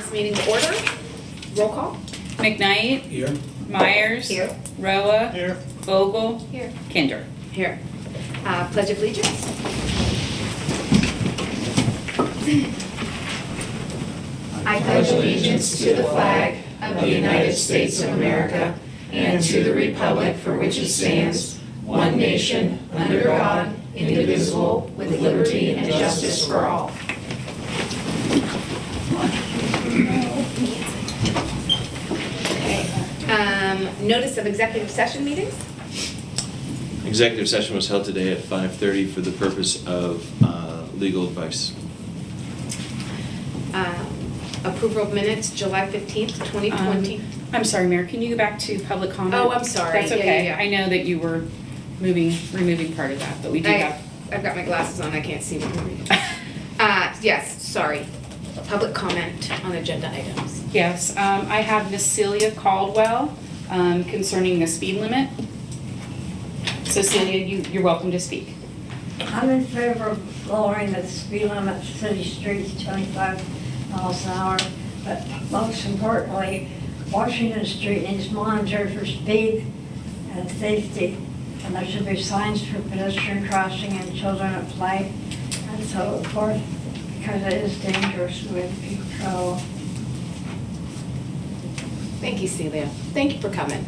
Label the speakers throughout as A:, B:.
A: this meeting to order. Roll call.
B: McKnight.
C: Here.
B: Myers.
A: Here.
B: Roa.
C: Here.
B: Vogel.
A: Here.
B: Kinder.
A: Here. Pledge of Allegiance.
D: I pledge allegiance to the flag of the United States of America and to the republic for which it stands, one nation, under God, indivisible, with liberty and justice for all.
A: Notice of executive session meetings.
E: Executive session was held today at 5:30 for the purpose of legal advice.
A: Approval of minutes, July 15th, 2020.
B: I'm sorry, Mayor, can you go back to public comment?
A: Oh, I'm sorry.
B: That's
A: Yeah,
B: okay.
A: yeah.
B: I know that you were removing part of that, but we do have.
A: I've got my glasses on, I can't see what I'm reading. Yes, sorry. Public comment on agenda items.
B: Yes, I have Miss Celia Caldwell concerning the speed limit. So Celia, you're welcome to speak.
F: I'm in favor of lowering the speed limit to city streets to 25 miles an hour, but most importantly, Washington Street needs monitored for speed and safety, and there should be signs for pedestrian crossing and children at play, and so forth, because it is dangerous with people.
A: Thank you, Celia. Thank you for coming.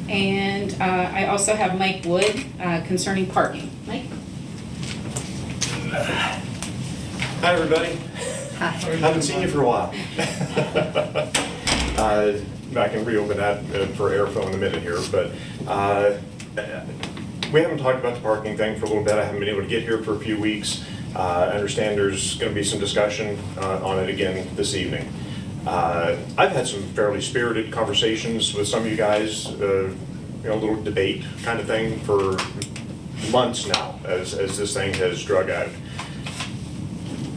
B: And I also have Mike Wood concerning parking. Mike?
G: Hi, everybody. Haven't seen you for a while. I can reopen that for airflow in a minute here, but we haven't talked about the parking thing for a little bit. I haven't been able to get here for a few weeks. I understand there's going to be some discussion on it again this evening. I've had some fairly spirited conversations with some of you guys, a little debate kind of thing for months now as this thing has drug out.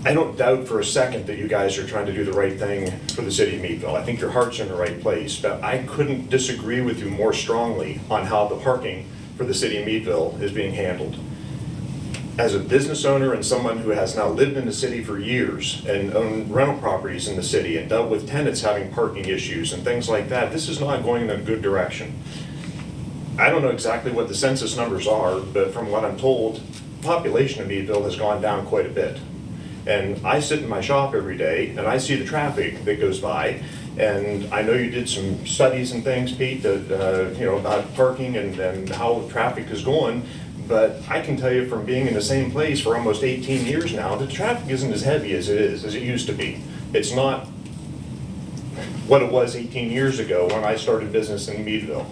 G: I don't doubt for a second that you guys are trying to do the right thing for the city of Meadville. I think your heart's in the right place, but I couldn't disagree with you more strongly on how the parking for the city of Meadville is being handled. As a business owner and someone who has now lived in the city for years and owned rental properties in the city and dealt with tenants having parking issues and things like that, this is not going in a good direction. I don't know exactly what the census numbers are, but from what I'm told, the population of Meadville has gone down quite a bit. And I sit in my shop every day and I see the traffic that goes by. And I know you did some studies and things, Pete, that, about parking and how traffic is going. But I can tell you from being in the same place for almost 18 years now, the traffic isn't as heavy as it used to be. It's not what it was 18 years ago when I started business in Meadville.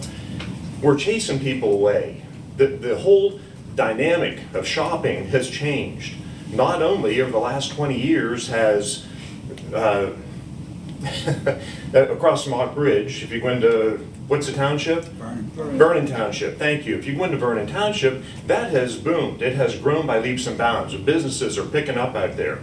G: We're chasing people away. The whole dynamic of shopping has changed. Not only over the last 20 years has, across Mock Bridge, if you go into, what's the township? Vernon Township, thank you. If you go into Vernon Township, that has boomed. It has grown by leaps and bounds. Businesses are picking up out there.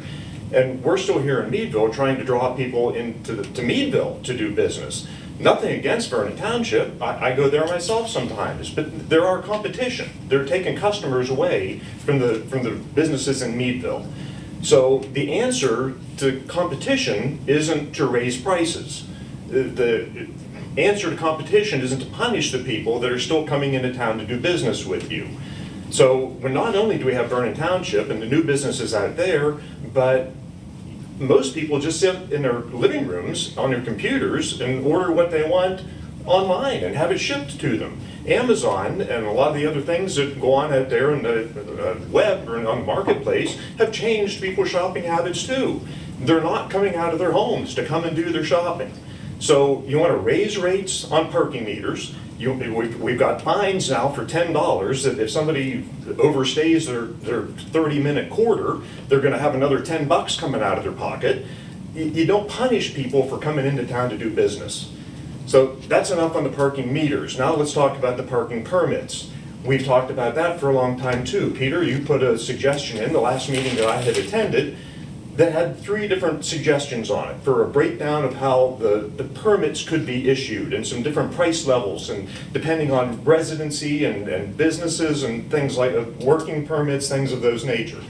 G: And we're still here in Meadville trying to draw people to Meadville to do business. Nothing against Vernon Township. I go there myself sometimes, but there are competition. They're taking customers away from the businesses in Meadville. So the answer to competition isn't to raise prices. The answer to competition isn't to punish the people that are still coming into town to do business with you. So not only do we have Vernon Township and the new businesses out there, but most people just sit in their living rooms on their computers and order what they want online and have it shipped to them. Amazon and a lot of the other things that go on out there in the web or on the marketplace have changed people's shopping habits too. They're not coming out of their homes to come and do their shopping. So you want to raise rates on parking meters. We've got fines now for $10 that if somebody overstays their 30-minute quarter, they're going to have another $10 coming out of their pocket. You don't punish people for coming into town to do business. So that's enough on the parking meters. Now let's talk about the parking permits. We've talked about that for a long time too. Peter, you put a suggestion in the last meeting that I had attended that had 3 different suggestions on it for a breakdown of how the permits could be issued and some different price levels and depending on residency and businesses and things like working permits, things of those nature.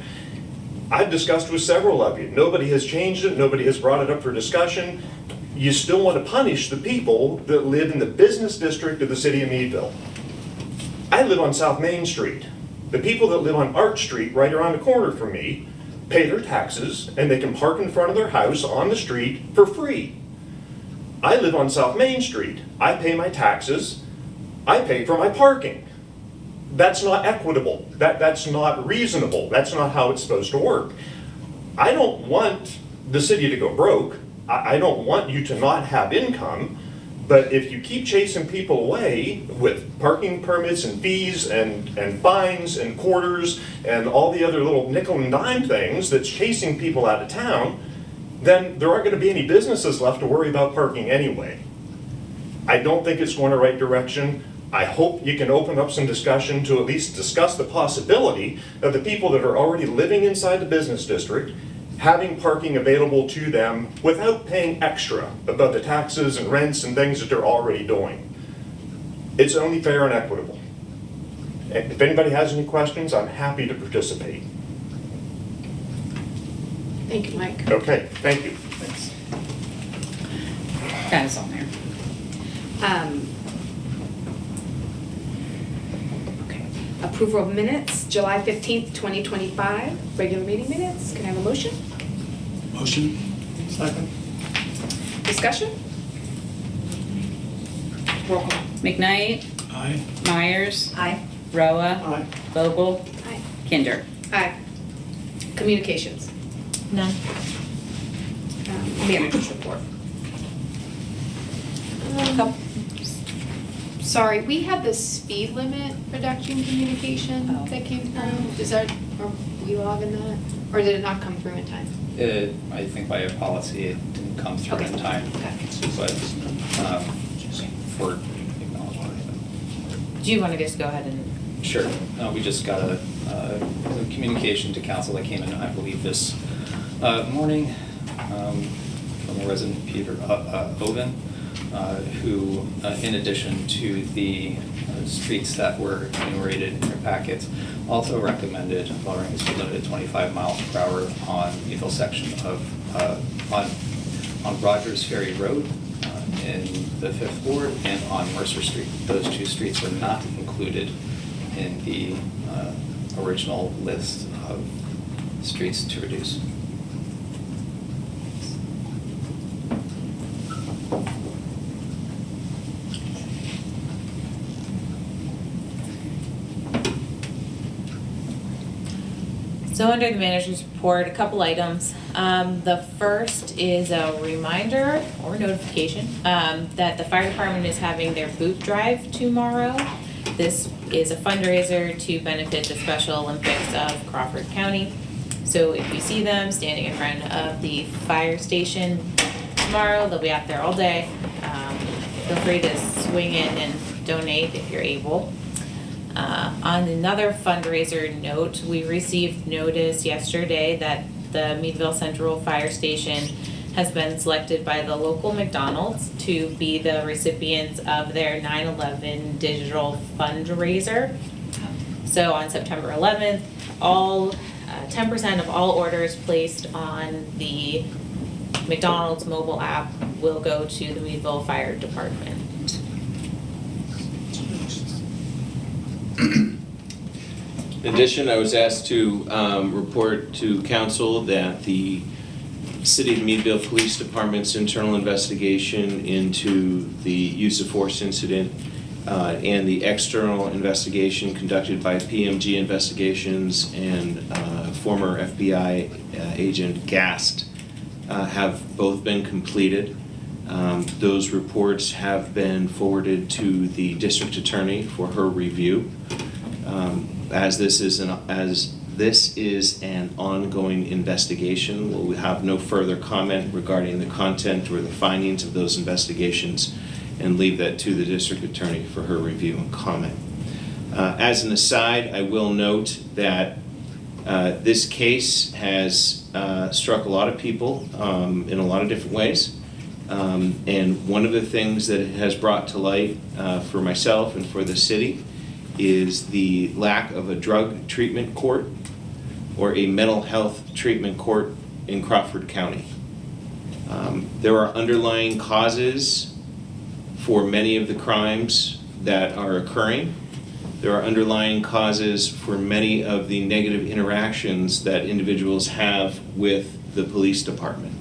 G: I've discussed with several of you. Nobody has changed it. Nobody has brought it up for discussion. You still want to punish the people that live in the business district of the city of Meadville. I live on South Main Street. The people that live on Arch Street, right around the corner from me, pay their taxes and they can park in front of their house on the street for free. I live on South Main Street. I pay my taxes. I pay for my parking. That's not equitable. That's not reasonable. That's not how it's supposed to work. I don't want the city to go broke. I don't want you to not have income, but if you keep chasing people away with parking permits and fees and fines and quarters and all the other little nickel and dime things that's chasing people out of town, then there aren't going to be any businesses left to worry about parking anyway. I don't think it's going the right direction. I hope you can open up some discussion to at least discuss the possibility of the people that are already living inside the business district having parking available to them without paying extra above the taxes and rents and things that they're already doing. It's only fair and equitable. And if anybody has any questions, I'm happy to participate.
A: Thank you, Mike.
G: Okay, thank you.
E: Thanks.
B: That is on there.
A: Okay. Approval of minutes, July 15th, 2025, regular meeting minutes. Can I have a motion?
C: Motion. Second.
A: Discussion? Roll call.
B: McKnight,
C: Aye.
B: Myers,
F: Aye.
B: Roa,
C: Aye.
B: Vogel,
A: Aye.
B: Kinder.
A: Aye. Communications.
F: None.
A: Managers report.
H: Sorry, we had the speed limit reduction communication
B: Oh.
H: that came through. Is that, are we logging that? Or did it not come through in time?
I: I think by a policy, it didn't come through in
H: Okay.
I: time,
H: Okay.
I: but for acknowledgement.
J: Do you want to just go ahead and?
I: Sure. No, we just got a communication to council that came in, I believe, this morning from a resident, Peter Oven, who, in addition to the streets that were enumerated in their packets, also recommended lowering the speed limit to 25 miles per hour on Meadville section of, on Rogers Ferry Road in the 5th Ward and on Mercer Street. Those two streets were not included in the original list of streets to reduce.
J: So under the manager's report, a couple items. The first is a reminder or notification that the fire department is having their boot drive tomorrow. This is a fundraiser to benefit the Special Olympics of Crawford County. So if you see them standing in front of the fire station tomorrow, they'll be out there all day. Feel free to swing in and donate if you're able. On another fundraiser note, we received notice yesterday that the Meadville Central Fire Station has been selected by the local McDonald's to be the recipients of their 9/11 digital fundraiser. So on September 11th, all 10% of all orders placed on the McDonald's mobile app will go to the Meadville Fire Department.
E: In addition, I was asked to report to council that the City of Meadville Police Department's internal investigation into the use of force incident and the external investigation conducted by PMG Investigations and former FBI agent Gast have both been completed. Those reports have been forwarded to the district attorney for her review. As this is an ongoing investigation, we'll have no further comment regarding the content or the findings of those investigations and leave that to the district attorney for her review and comment. As an aside, I will note that this case has struck a lot of people in a lot of different ways. And one of the things that it has brought to light for myself and for the city is the lack of a drug treatment court or a mental health treatment court in Crawford County. There are underlying causes for many of the crimes that are occurring. There are underlying causes for many of the negative interactions that individuals have with the police department.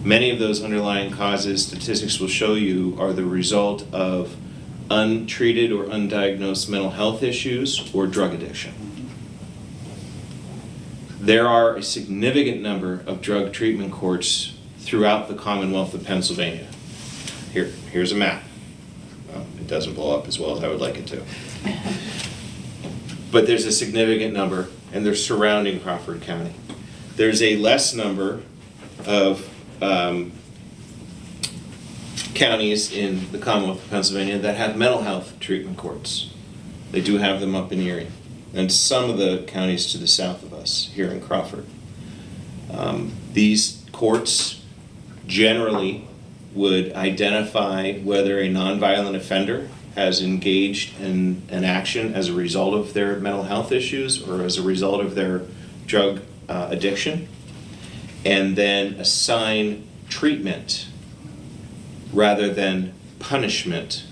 E: Many of those underlying causes, statistics will show you, are the result of untreated or undiagnosed mental health issues or drug addiction. There are a significant number of drug treatment courts throughout the Commonwealth of Pennsylvania. Here's a map. Well, it doesn't blow up as well as I would like it to. But there's a significant number, and they're surrounding Crawford County. There's a less number of counties in the Commonwealth of Pennsylvania that have mental health treatment courts. They do have them up in Erie, and some of the counties to the south of us here in Crawford. These courts generally would identify whether a nonviolent offender has engaged in an action as a result of their mental health issues or as a result of their drug addiction, and then assign treatment rather than punishment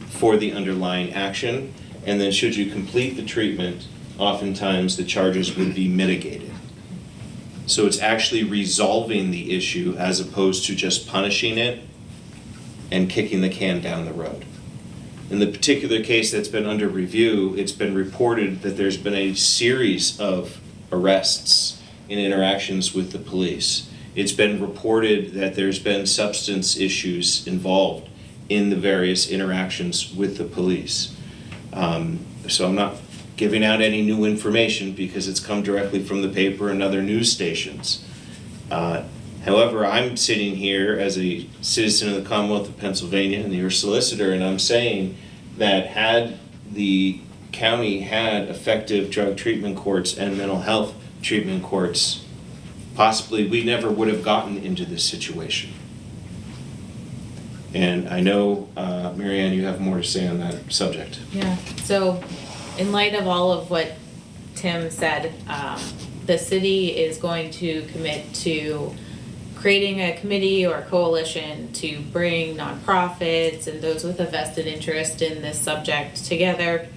E: for the underlying action. And then should you complete the treatment, oftentimes the charges would be mitigated. So it's actually resolving the issue as opposed to just punishing it and kicking the can down the road. In the particular case that's been under review, it's been reported that there's been a series of arrests in interactions with the police. It's been reported that there's been substance issues involved in the various interactions with the police. So I'm not giving out any new information because it's come directly from the paper and other news stations. However, I'm sitting here as a citizen of the Commonwealth of Pennsylvania and your solicitor, and I'm saying that had the county had effective drug treatment courts and mental health treatment courts, possibly we never would have gotten into this situation. And I know, Mary Ann, you have more to say on that subject.
J: Yeah, so in light of all of what Tim said, the city is going to commit to creating a committee or a coalition to bring nonprofits and those with a vested interest in this subject together,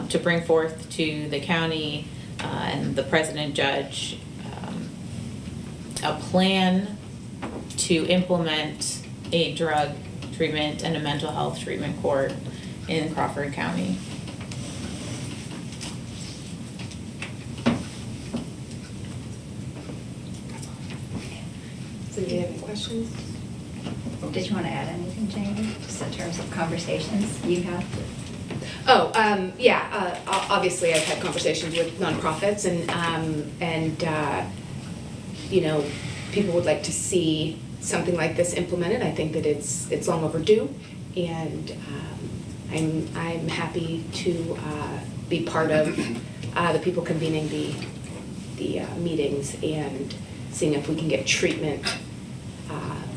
J: to bring forth to the county and the president judge a plan to implement a drug treatment and a mental health treatment court in Crawford County.
A: So do you have any questions?
D: Did you want to add anything, Jamie, just in terms of conversations you have?
A: Obviously I've had conversations with nonprofits and you know, people would like to see something like this implemented. I think that it's long overdue, and I'm happy to be part of the people convening the meetings and seeing if we can get treatment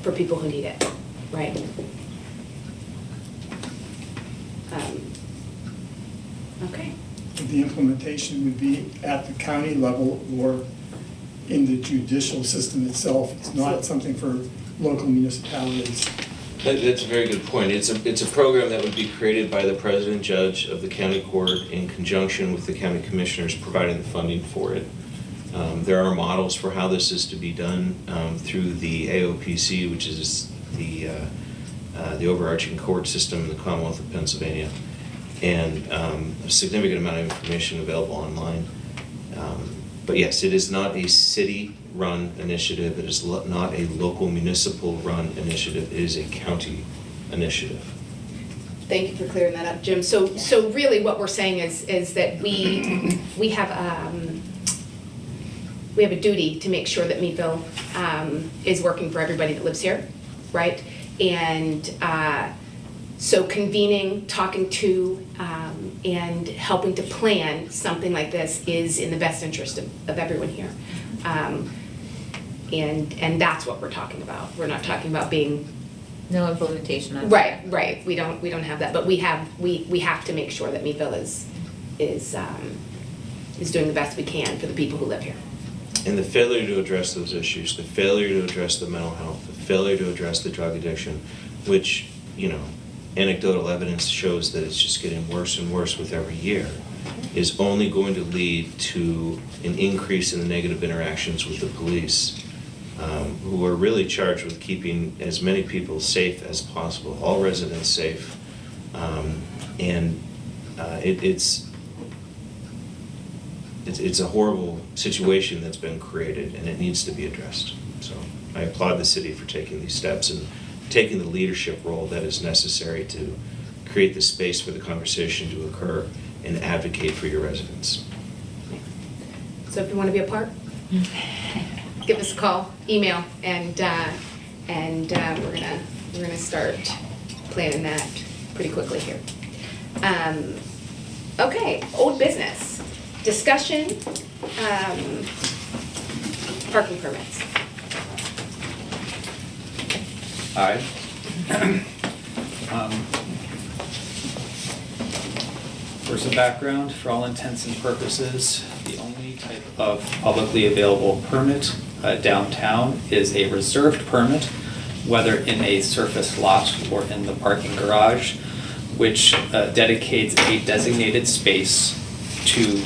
A: for people who need it, right? Okay.
C: The implementation would be at the county level or in the judicial system itself. It's not something for local municipalities.
E: That's a very good point. It's a program that would be created by the president judge of the county court in conjunction with the county commissioners providing the funding for it. There are models for how this is to be done through the AOPC, which is the overarching court system in the Commonwealth of Pennsylvania, and a significant amount of information available online. But yes, it is not a city-run initiative. It is not a local municipal-run initiative. It is a county initiative.
A: Thank you for clearing that up, Jim. So really what we're saying is that we have a duty to make sure that Meadville is working for everybody that lives here, right? And so convening, talking to, and helping to plan something like this is in the best interest of everyone here. And that's what we're talking about. We're not talking about being
J: No implementation on
A: right. We don't have that, but we have to make sure that Meadville is is doing the best we can for the people who live here.
E: And the failure to address those issues, the failure to address the mental health, the failure to address the drug addiction, which, anecdotal evidence shows that it's just getting worse and worse with every year, is only going to lead to an increase in the negative interactions with the police, who are really charged with keeping as many people safe as possible, all residents safe. It's a horrible situation that's been created, and it needs to be addressed. So I applaud the city for taking these steps and taking the leadership role that is necessary to create the space for the conversation to occur and advocate for your residents.
A: So if you want to be a part, give us a call, email, and we're gonna start planning that pretty quickly here. Okay, old business, discussion, parking permits.
I: Aye. For some background, for all intents and purposes, the only type of publicly available permit downtown is a reserved permit, whether in a surface lot or in the parking garage, which dedicates a designated space to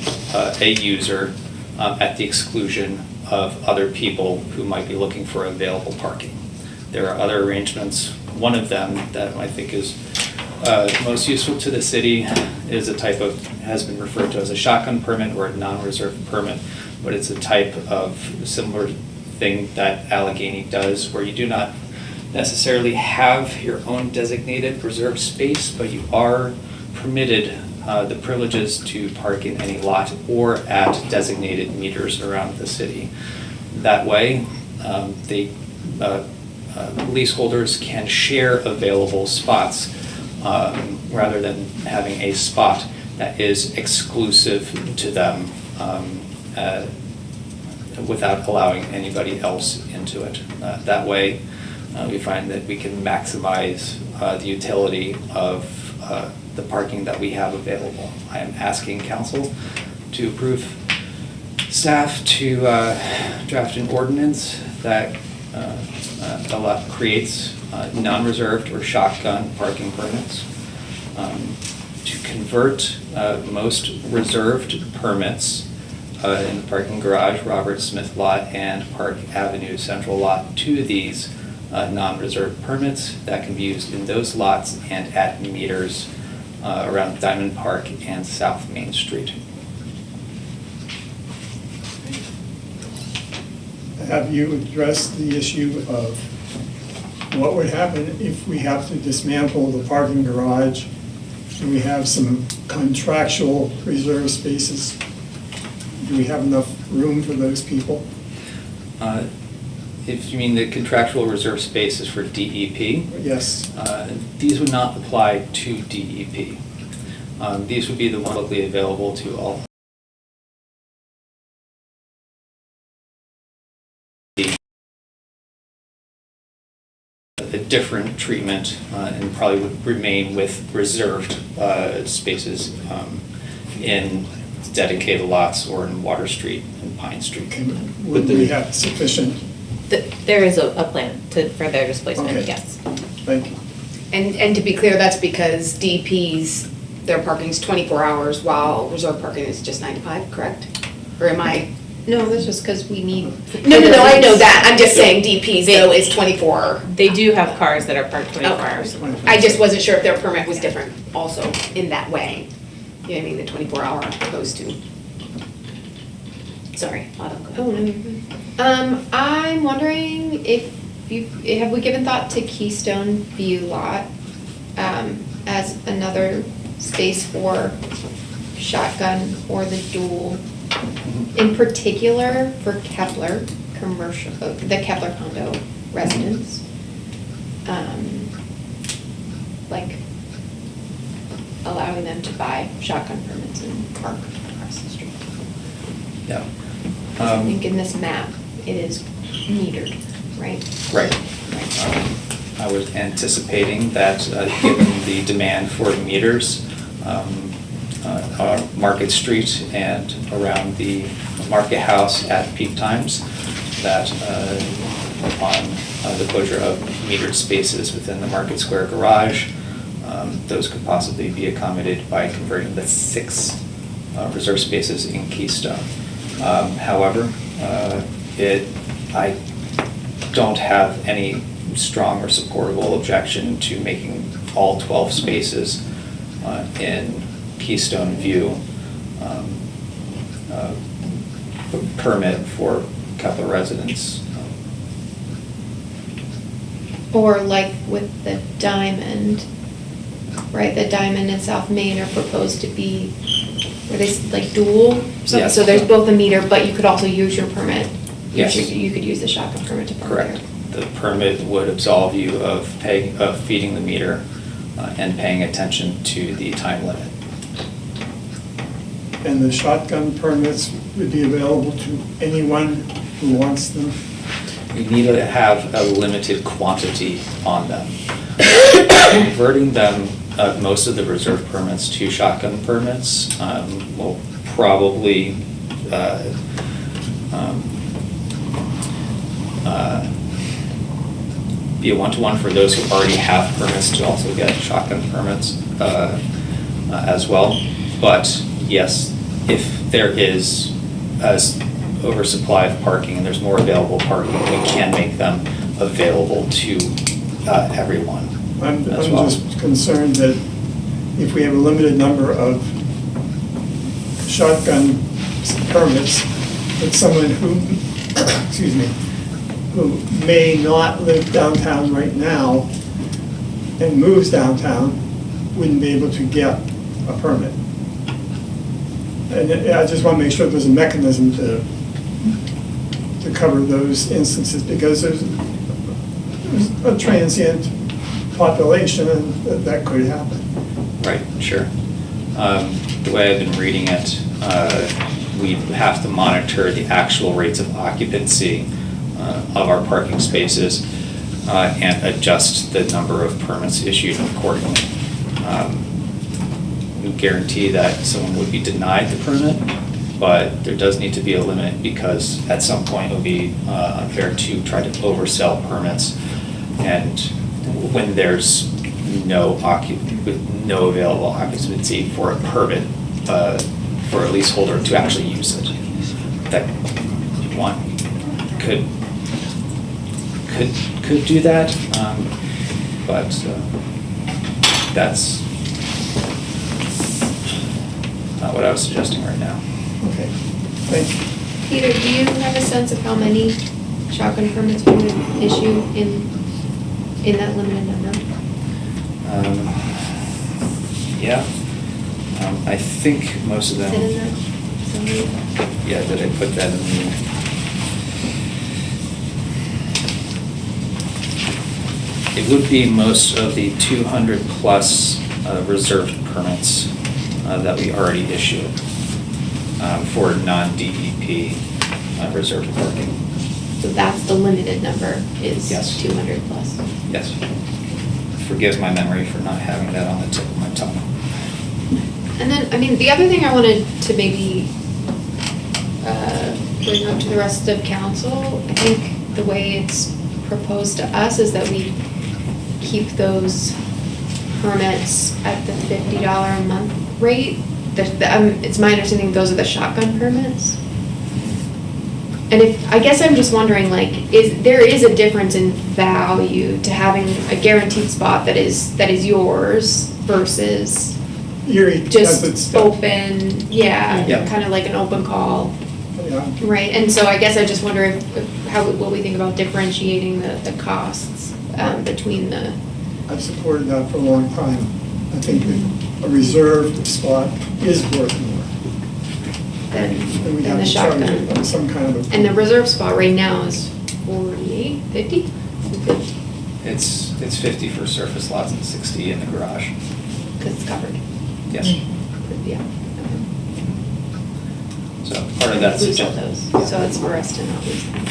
I: a user at the exclusion of other people who might be looking for available parking. There are other arrangements. One of them that I think is most useful to the city is a type of, has been referred to as a shotgun permit or a non-reserved permit, but it's a type of similar thing that Allegheny does, where you do not necessarily have your own designated reserved space, but you are permitted the privileges to park in any lot or at designated meters around the city. That way, leaseholders can share available spots rather than having a spot that is exclusive to them without allowing anybody else into it. That way, we find that we can maximize the utility of the parking that we have available. I am asking council to approve staff to draft an ordinance that creates non-reserved or shotgun parking permits, to convert most reserved permits in the parking garage, Robert Smith Lot, and Park Avenue Central Lot to these non-reserved permits that can be used in those lots and at meters around Diamond Park and South Main Street.
C: Have you addressed the issue of what would happen if we have to dismantle the parking garage and we have some contractual reserve spaces? Do we have enough room for those people?
I: If you mean the contractual reserve spaces for DEP,
C: Yes.
I: these would not apply to DEP. These would be the ones publicly available to all. A different treatment and probably would remain with reserved spaces in dedicated lots or in Water Street and Pine Street.
C: Would we have sufficient?
J: There is a plan for their displacement,
C: Okay.
J: yes.
C: Thank you.
A: And to be clear, that's because DP's, their parking's 24 hours while reserve parking is just 9 to 5, correct? Or am I?
H: No, that's just because we need.
A: No, I know that. I'm just saying DP's though is 24.
J: They do have cars that are parked 24
A: Okay.
J: hours.
A: I just wasn't sure if their permit was different also in that way. You know what I mean, the 24-hour opposed to. Sorry, Autumn, go ahead.
H: Oh, no, you're good. I'm wondering if have we given thought to Keystone View Lot as another space for shotgun or the dual, in particular for Kepler commercial, the Kepler condo residents, like allowing them to buy shotgun permits and park across the street.
I: Yeah.
H: I think in this map, it is metered, right?
I: Right.
H: Right.
I: I was anticipating that given the demand for meters, Market Street and around the Market House at peak times, that upon the closure of metered spaces within the Market Square garage, those could possibly be accommodated by converting the 6 reserve spaces in Keystone. However, I don't have any strong or supportable objection to making all 12 spaces in Keystone View permit for Kepler residents.
H: Or like with the Diamond, right, the Diamond and South Main are proposed to be, are they like dual?
I: Yes.
H: So there's both a meter, but you could also use your permit.
I: Yes.
H: You could use the shotgun permit to park
I: Correct.
H: there.
I: The permit would absolve you of feeding the meter and paying attention to the time limit.
C: And the shotgun permits would be available to anyone who wants them?
I: You need to have a limited quantity on them. Converting them, most of the reserve permits to shotgun permits will probably be a one-to-one for those who already have permits to also get shotgun permits as well. But yes, if there is oversupply of parking and there's more available parking, we can make them available to everyone
C: I'm
I: as well.
C: just concerned that if we have a limited number of shotgun permits, that someone who, excuse me, who may not live downtown right now and moves downtown wouldn't be able to get a permit. And I just want to make sure there's a mechanism to cover those instances, because there's a transient population and that could happen.
I: Right, sure. The way I've been reading it, we have to monitor the actual rates of occupancy of our parking spaces and adjust the number of permits issued accordingly. We guarantee that someone would be denied the permit, but there does need to be a limit, because at some point it would be unfair to try to oversell permits, and when there's no available occupancy for a permit for a leaseholder to actually use it, that one could do that, but that's not what I was suggesting right now.
C: Okay, thank you.
H: Peter, do you have a sense of how many shotgun permits we would issue in that limited number?
I: Yeah, I think most of them.
H: Is it in that summary?
I: Yeah, did I put that in the? It would be most of the 200 plus reserved permits that we already issued for non-DEP reserved parking.
H: So that's the limited number, is
I: Yes.
H: 200 plus.
I: Yes. Forgive my memory for not having that on the tip of my tongue.
H: And then, I mean, the other thing I wanted to maybe bring up to the rest of council, I think the way it's proposed to us is that we keep those permits at the $50 a month rate. It's my understanding those are the shotgun permits. And I guess I'm just wondering, like, there is a difference in value to having a guaranteed spot that is yours versus
C: Erie has its
H: just
C: stuff.
H: open, yeah,
I: Yeah.
H: kind of like an open call,
C: Yeah.
H: right? And so I guess I just wonder what we think about differentiating the costs between the,
C: I've supported that for a long time. I think that a reserved spot is worth more.
H: than
C: And we
H: than
C: have
H: the
C: to charge
H: shotgun.
C: it on some kind of.
H: And the reserve spot right now is 48, 50?
I: It's 50 for surface lots and 60 in the garage.
H: Because it's covered.
I: Yes.
H: Yeah.
I: So part of that's.
H: Lose all those, so it's for us to not lose them.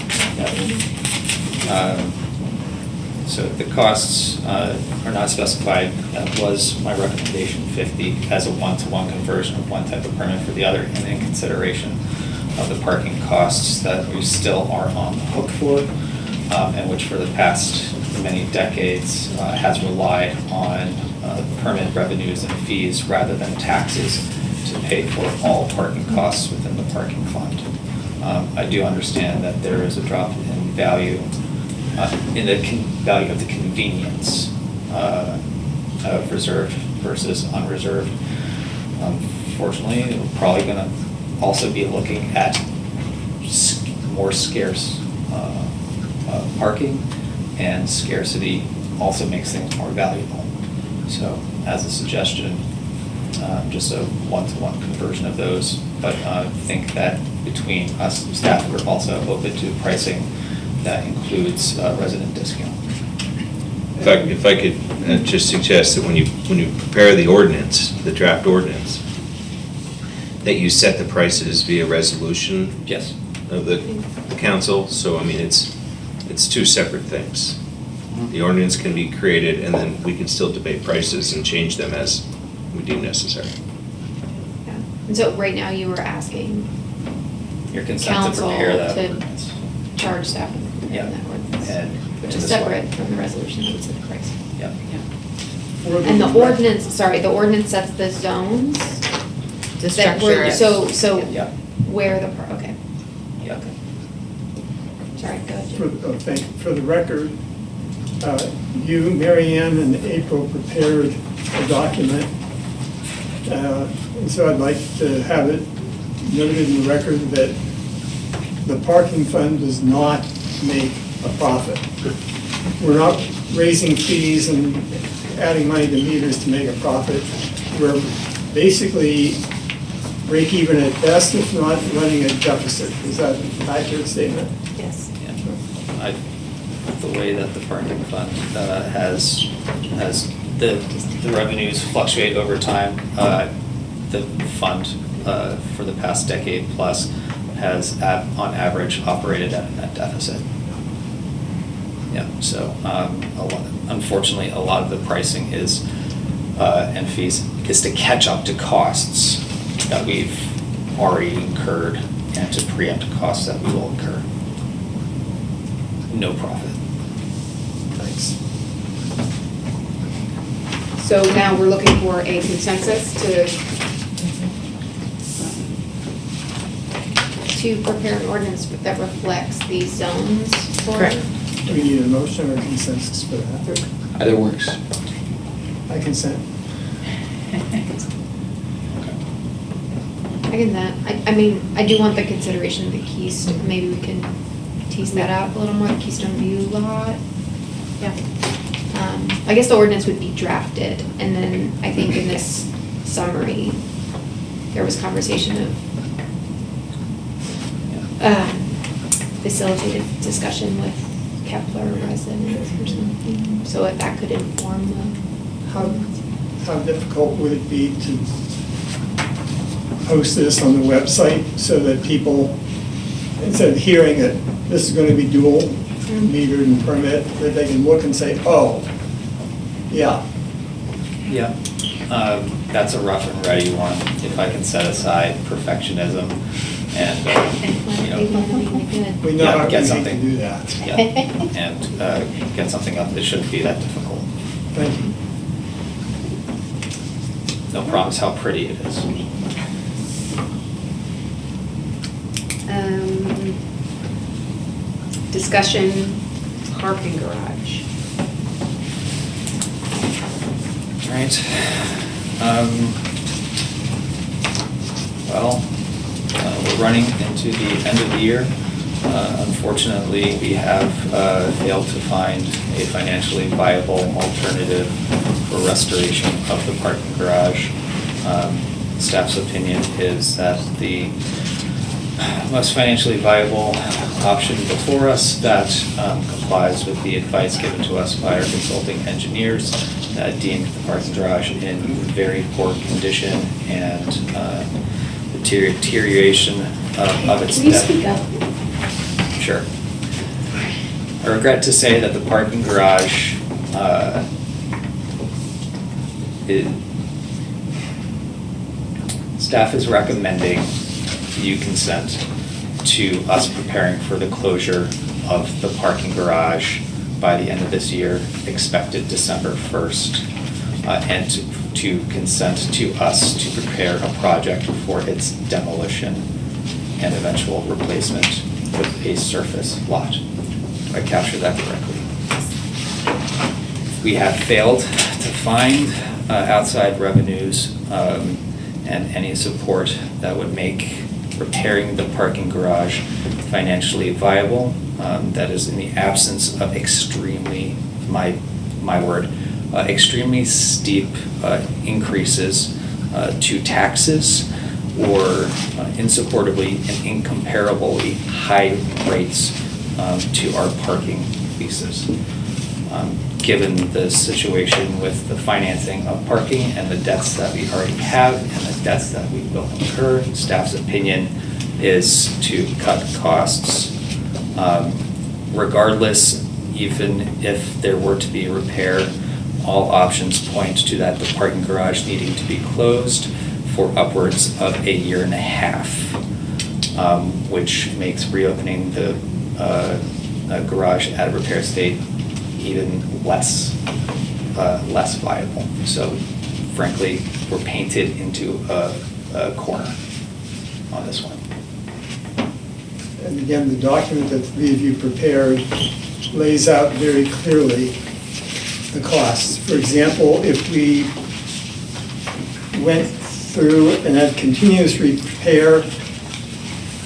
I: Yeah. So the costs are not specified. That was my recommendation, 50 as a one-to-one conversion of one type of permit for the other, and in consideration of the parking costs that we still are on the hook for, and which for the past many decades has relied on permit revenues and fees rather than taxes to pay for all parking costs within the parking fund. I do understand that there is a drop in value, value of the convenience of reserved versus unreserved. Unfortunately, we're probably gonna also be looking at more scarce parking, and scarcity also makes things more valuable. So as a suggestion, just a one-to-one conversion of those, but think that between us and staff, we're also open to pricing that includes resident discount.
E: If I could just suggest that when you prepare the ordinance, the draft ordinance, that you set the prices via resolution
I: Yes.
E: of the council, so I mean, it's two separate things. The ordinance can be created, and then we can still debate prices and change them as we deem necessary.
H: Yeah. And so right now you were asking
I: Your consent to
H: council
I: prepare that
H: to
I: ordinance.
H: charge staff with
I: Yeah.
H: preparing that ordinance,
I: And
H: which
I: in
H: is
I: this way.
H: separate from the resolution that would set the price.
I: Yep.
C: For
H: And the ordinance, sorry, the ordinance sets the zones?
J: The
H: that we're-
J: structure.
H: So
I: Yep.
H: where the, okay,
I: Yep.
H: sorry, go ahead.
C: Thank you. For the record, you, Mary Ann, and April prepared a document. And so I'd like to have it noted in the record that the parking fund does not make a profit. We're not raising fees and adding money to meters to make a profit. We're basically break even at best, if not running a deficit. Is that an accurate statement?
H: Yes.
I: Yeah. The way that the parking fund has the revenues fluctuate over time, the fund for the past decade plus has on average operated at a net deficit. Yeah, so unfortunately, a lot of the pricing is and fees is to catch up to costs that we've already incurred and to preempt costs that we will incur. No profit.
C: Thanks.
A: So now we're looking for a consensus
H: To prepare an ordinance that reflects these zones for.
J: Correct.
C: Do we need a motion or consensus for that?
E: Either works.
C: I consent.
H: I get that. I mean, I do want the consideration of the Keystone, maybe we can tease that out a little more, the Keystone View lot.
J: Yeah.
H: I guess the ordinance would be drafted, and then I think in this summary, there was conversation of facilitated discussion with Kepler residents or something, so if that could inform the.
C: How difficult would it be to post this on the website so that people, instead of hearing it, this is going to be dual metered and permit, that they can look and say, oh, yeah.
I: Yeah, that's a rough and ready one, if I can set aside perfectionism and,
C: We know
I: Yeah,
C: how
I: get
C: easy to
I: something.
C: do that.
I: yeah, and get something up that shouldn't be that difficult.
C: Thank you.
I: No promise how pretty it is.
A: discussion parking garage.
I: Right. Well, we're running into the end of the year. Unfortunately, we have failed to find a financially viable alternative for restoration of the parking garage. Staff's opinion is that the most financially viable option before us that complies with the advice given to us by our consulting engineers that deemed the parking garage in very poor condition and deterioration of its
A: Can you
I: depth.
A: speak up?
I: Sure. I regret to say that the parking garage, staff is recommending you consent to us preparing for the closure of the parking garage by the end of this year, expected December 1st, and to consent to us to prepare a project for its demolition and eventual replacement with a surface lot. Do I capture that correctly? We have failed to find outside revenues and any support that would make repairing the parking garage financially viable. That is in the absence of extremely, my word, extremely steep increases to taxes or insupportably and incomparably high rates to our parking leases. Given the situation with the financing of parking and the debts that we already have and the debts that we will incur, staff's opinion is to cut costs. Regardless, even if there were to be a repair, all options point to that the parking garage needing to be closed for upwards of 1.5 years, which makes reopening the garage at a repair state even less viable. So frankly, we're painted into a corner on this one.
C: And again, the document that the three of you prepared lays out very clearly the costs. For example, if we went through and had continuous repair,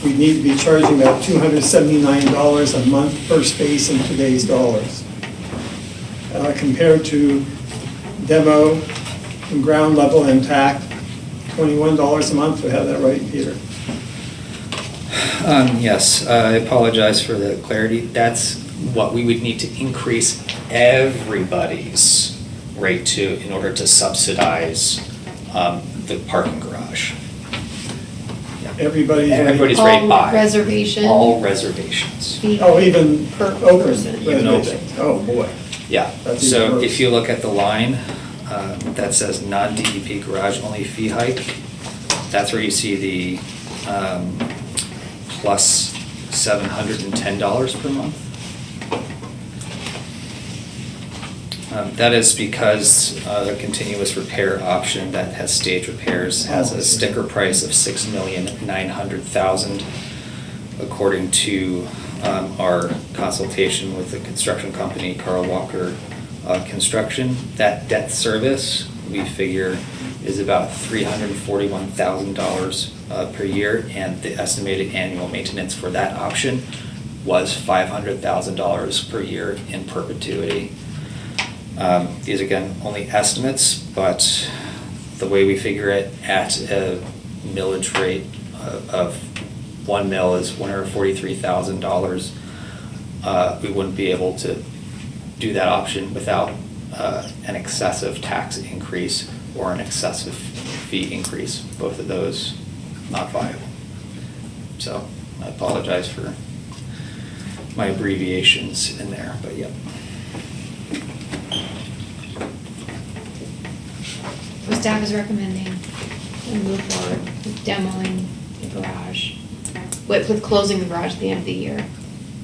C: we'd need to be charging about $279 a month per space in today's dollars. Compared to demo and ground level intact, $21 a month. Do I have that right, Peter?
I: Yes, I apologize for the clarity. That's what we would need to increase everybody's rate to in order to subsidize the parking garage. Yeah.
C: Everybody's rate.
I: Everybody's rate by.
H: All reservation.
I: All reservations.
H: fee
C: Oh, even
H: per
C: open
H: person.
I: Even open.
C: reservations. Oh, boy.
I: Yeah,
C: That's
I: so
C: even worse.
I: if you look at the line that says non-DEP garage only fee hike, that's where you see the plus $710 per month. That is because the continuous repair option that has stage repairs has a sticker price of $6,900,000. According to our consultation with the construction company, Carl Walker Construction, that debt service, we figure, is about $341,000 per year, and the estimated annual maintenance for that option was $500,000 per year in perpetuity. These again, only estimates, but the way we figure it at a millage rate of 1 mil is $143,000. We wouldn't be able to do that option without an excessive tax increase or an excessive fee increase. Both of those not viable. So I apologize for my abbreviations in there, but yep.
H: So staff is recommending we move forward with demoing the garage, with closing the garage at the end of the year.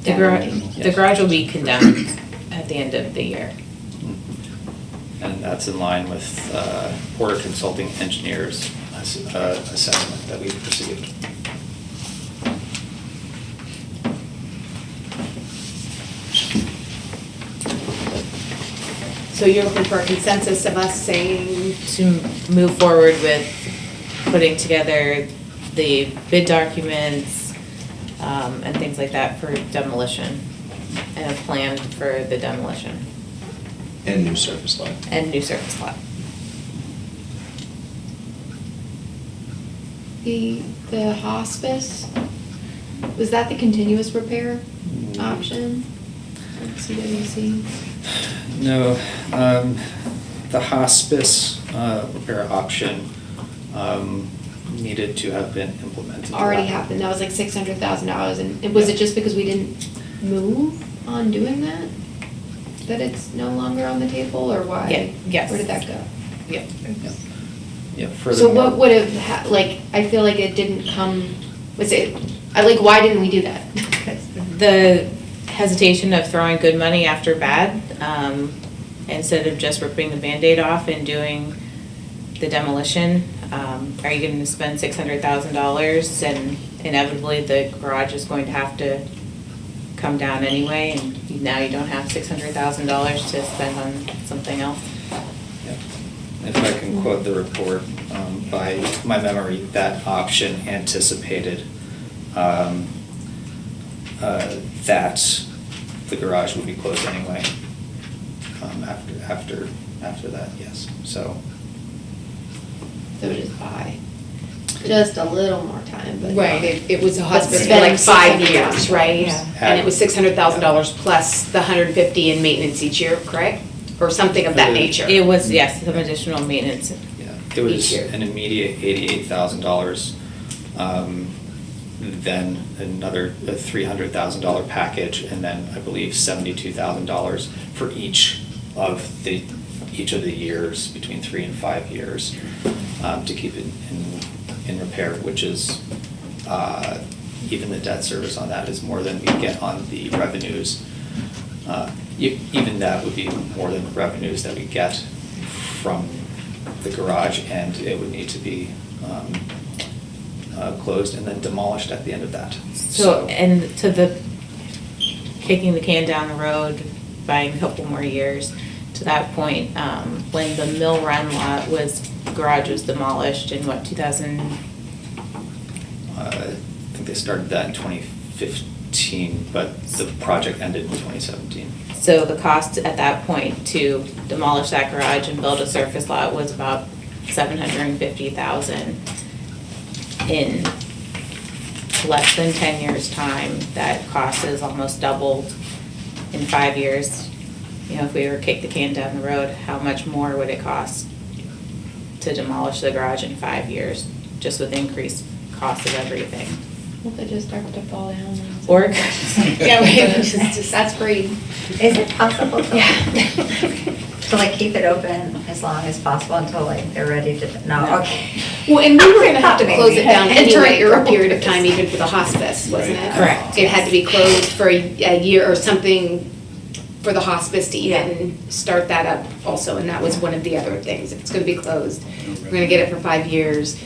J: The
H: Demoing.
J: garage will be condemned at the end of the year.
I: And that's in line with Porter Consulting Engineers' assessment that we've received.
A: So you're looking for a consensus of us saying,
J: To move forward with putting together the bid documents, and things like that for demolition, and a plan for the demolition,
E: And new surface lot.
J: and new surface lot.
H: The hospice, was that the continuous repair option? Like CWC?
I: No, the hospice repair option needed to have been implemented.
H: Already happened, that was like $600,000, and was it just because we didn't move? on doing that? That it's no longer on the table, or why?
J: Yeah, yes.
H: Where did that go?
J: Yep.
I: Yeah,
H: So
I: furthermore.
H: what would have, like, I feel like it didn't come, was it, like, why didn't we do that?
J: The hesitation of throwing good money after bad, instead of just ripping the Band-Aid off and doing the demolition. Are you gonna spend $600,000 and inevitably the garage is going to have to come down anyway, and now you don't have $600,000 to spend on something else?
I: Yeah. If I can quote the report, by my memory, that option anticipated that the garage would be closed anyway, after that, yes, so.
H: So just buy, just a little more time, but.
A: Right, it was a
H: But
A: hospice for
H: spend
A: like 5
H: $600,000.
A: years, right?
J: Yeah.
A: And it was $600,000 plus the $150 in maintenance each year, correct? Or something of that nature?
J: It was, yes, some additional maintenance.
I: Yeah, it was
A: Each year.
I: an immediate $88,000, then another $300,000 package, and then I believe $72,000 for each of the years, between 3 and 5 years, to keep it in repair, which is, even the debt service on that is more than we get on the revenues. Even that would be more than the revenues that we get from the garage, and it would need to be closed and then demolished at the end of that.
J: So, and to the kicking the can down the road, buying a couple more years, to that point, when the Mill Run lot garage was demolished in what, 2000?
I: I think they started that in 2015, but the project ended in 2017.
J: So the cost at that point to demolish that garage and build a surface lot was about $750,000. In less than 10 years' time, that cost is almost doubled in 5 years. You know, if we were to kick the can down the road, how much more would it cost to demolish the garage in 5 years, just with increased cost of everything?
H: Well, they just start to fall down.
J: Or,
H: Yeah, right, just, that's great.
D: Is it possible to?
H: Yeah.
D: To like keep it open as long as possible until like they're ready to, no, okay.
A: Well, and we were gonna have to close it down
H: Enter
A: anyway
H: your
A: for a period of
H: rules.
A: time, even for the hospice, wasn't it?
J: Correct.
A: It had to be closed for a year or something for the hospice to even start that up also, and that was one of the other things. If it's gonna be closed, we're gonna get it for 5 years,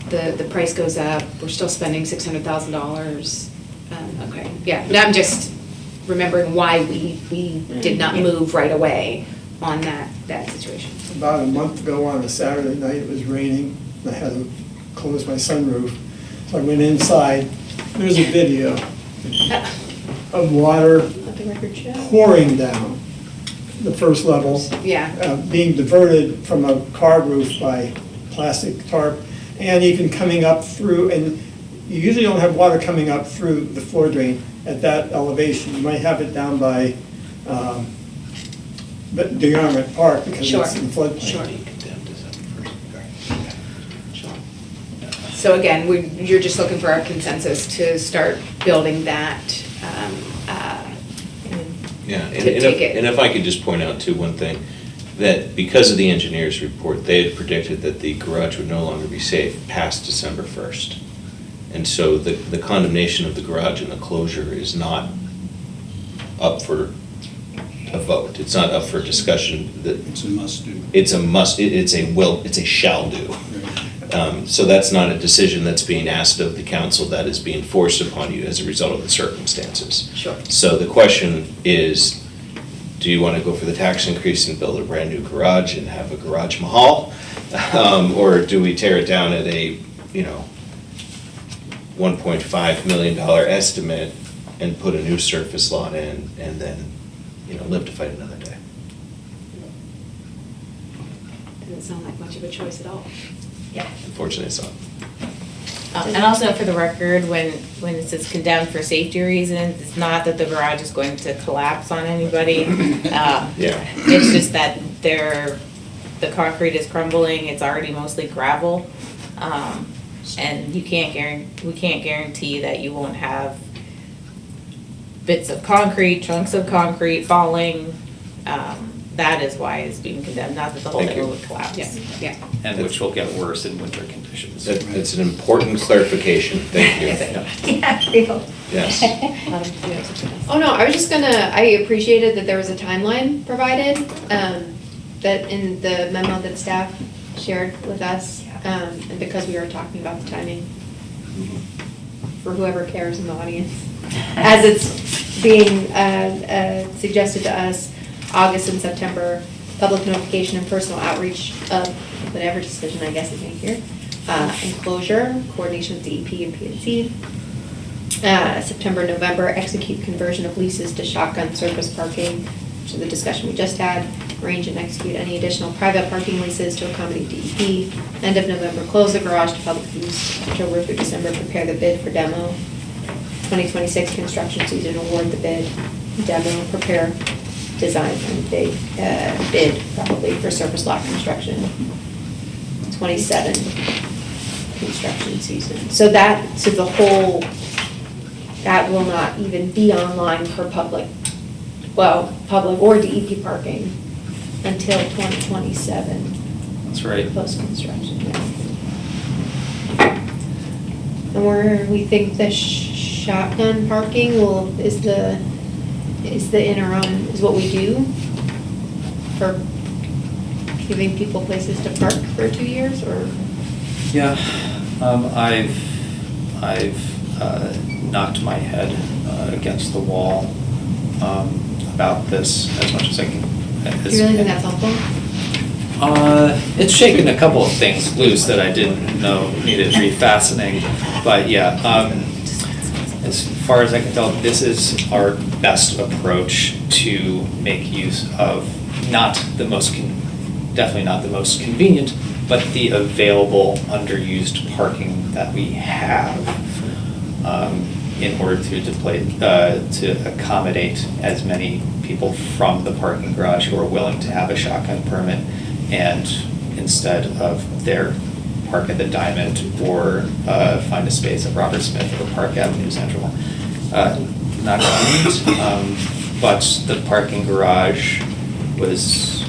A: the price goes up, we're still spending $600,000. Okay, yeah, now I'm just remembering why we did not move right away on that situation.
C: About a month ago on a Saturday night, it was raining, and I had to close my sunroof. So I went inside, there's a video of water
H: Let the record show.
C: pouring down the first level,
A: Yeah,
C: being diverted from a car roof by plastic tarp, and even coming up through, and you usually don't have water coming up through the floor drain at that elevation. You might have it down by but DeArmond Park because
A: Sure.
C: it's in floodplain.
A: Sure. So again, you're just looking for our consensus to start building that,
E: Yeah,
A: To take it.
E: and if I could just point out too, one thing, that because of the engineer's report, they had predicted that the garage would no longer be safe past December 1st. And so the condemnation of the garage and the closure is not up for a vote. It's not up for discussion.
K: It's a must-do.
E: It's a must, it's a shall do. So that's not a decision that's being asked of the council, that is being forced upon you as a result of the circumstances.
A: Sure.
E: So the question is, do you want to go for the tax increase and build a brand-new garage and have a garage mahal? Or do we tear it down at a, $1.5 million estimate and put a new surface lot in and then, live to fight another day?
A: doesn't sound like much of a choice at all.
D: Yeah.
E: Unfortunately, it's not.
J: and also for the record, when it says condemned for safety reasons, it's not that the garage is going to collapse on anybody.
E: Yeah.
J: It's just that the concrete is crumbling, it's already mostly gravel. And we can't guarantee that you won't have bits of concrete, chunks of concrete falling. That is why it's being condemned, not that the whole
E: Thank
J: thing
E: you.
J: would collapse.
A: Yeah.
I: And which will get worse in winter conditions.
E: That's an important clarification, thank you.
F: Yeah, real.
E: Yes.
H: Oh, no, I was just I appreciated that there was a timeline provided, that in the memo that staff shared with us, and because we were talking about the timing, for whoever cares in the audience, as it's being suggested to us, August and September, public notification and personal outreach of whatever decision I guess is made here, enclosure, coordination with DEP and PNC. September, November, execute conversion of leases to shotgun surface parking, which is the discussion we just had. Arrange and execute any additional private parking leases to accommodate DEP. End of November, close the garage to public use. October through December, prepare the bid for demo. 2026 construction season, award the bid, demo, prepare design and bid probably for surface lot construction. 27 construction season. So the whole, that will not even be online for public or DEP parking until 2027,
I: That's right.
H: post-construction, yeah. And we think the shotgun parking is the interim, is what we do for giving people places to park for 2 years, or?
I: Yeah, I've knocked my head against the wall about this as much as I can.
H: Do you really think that's helpful?
I: It's shaken a couple of things loose that I didn't know needed refastening, but yeah, as far as I can tell, this is our best approach to make use of definitely not the most convenient, but the available underused parking that we have in order to accommodate as many people from the parking garage who are willing to have a shotgun permit, and instead of their park at the Diamond or find a space at Robert Smith or Park Avenue Central. Not convenient, but the parking garage was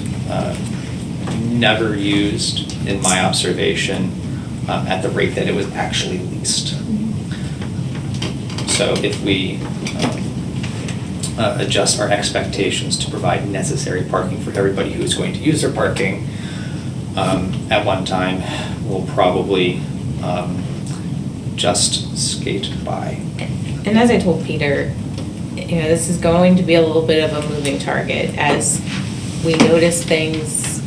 I: never used, in my observation, at the rate that it was actually leased. So if we adjust our expectations to provide necessary parking for everybody who is going to use their parking, at one time, we'll probably just skate by.
J: And as I told Peter, this is going to be a little bit of a moving target as we notice things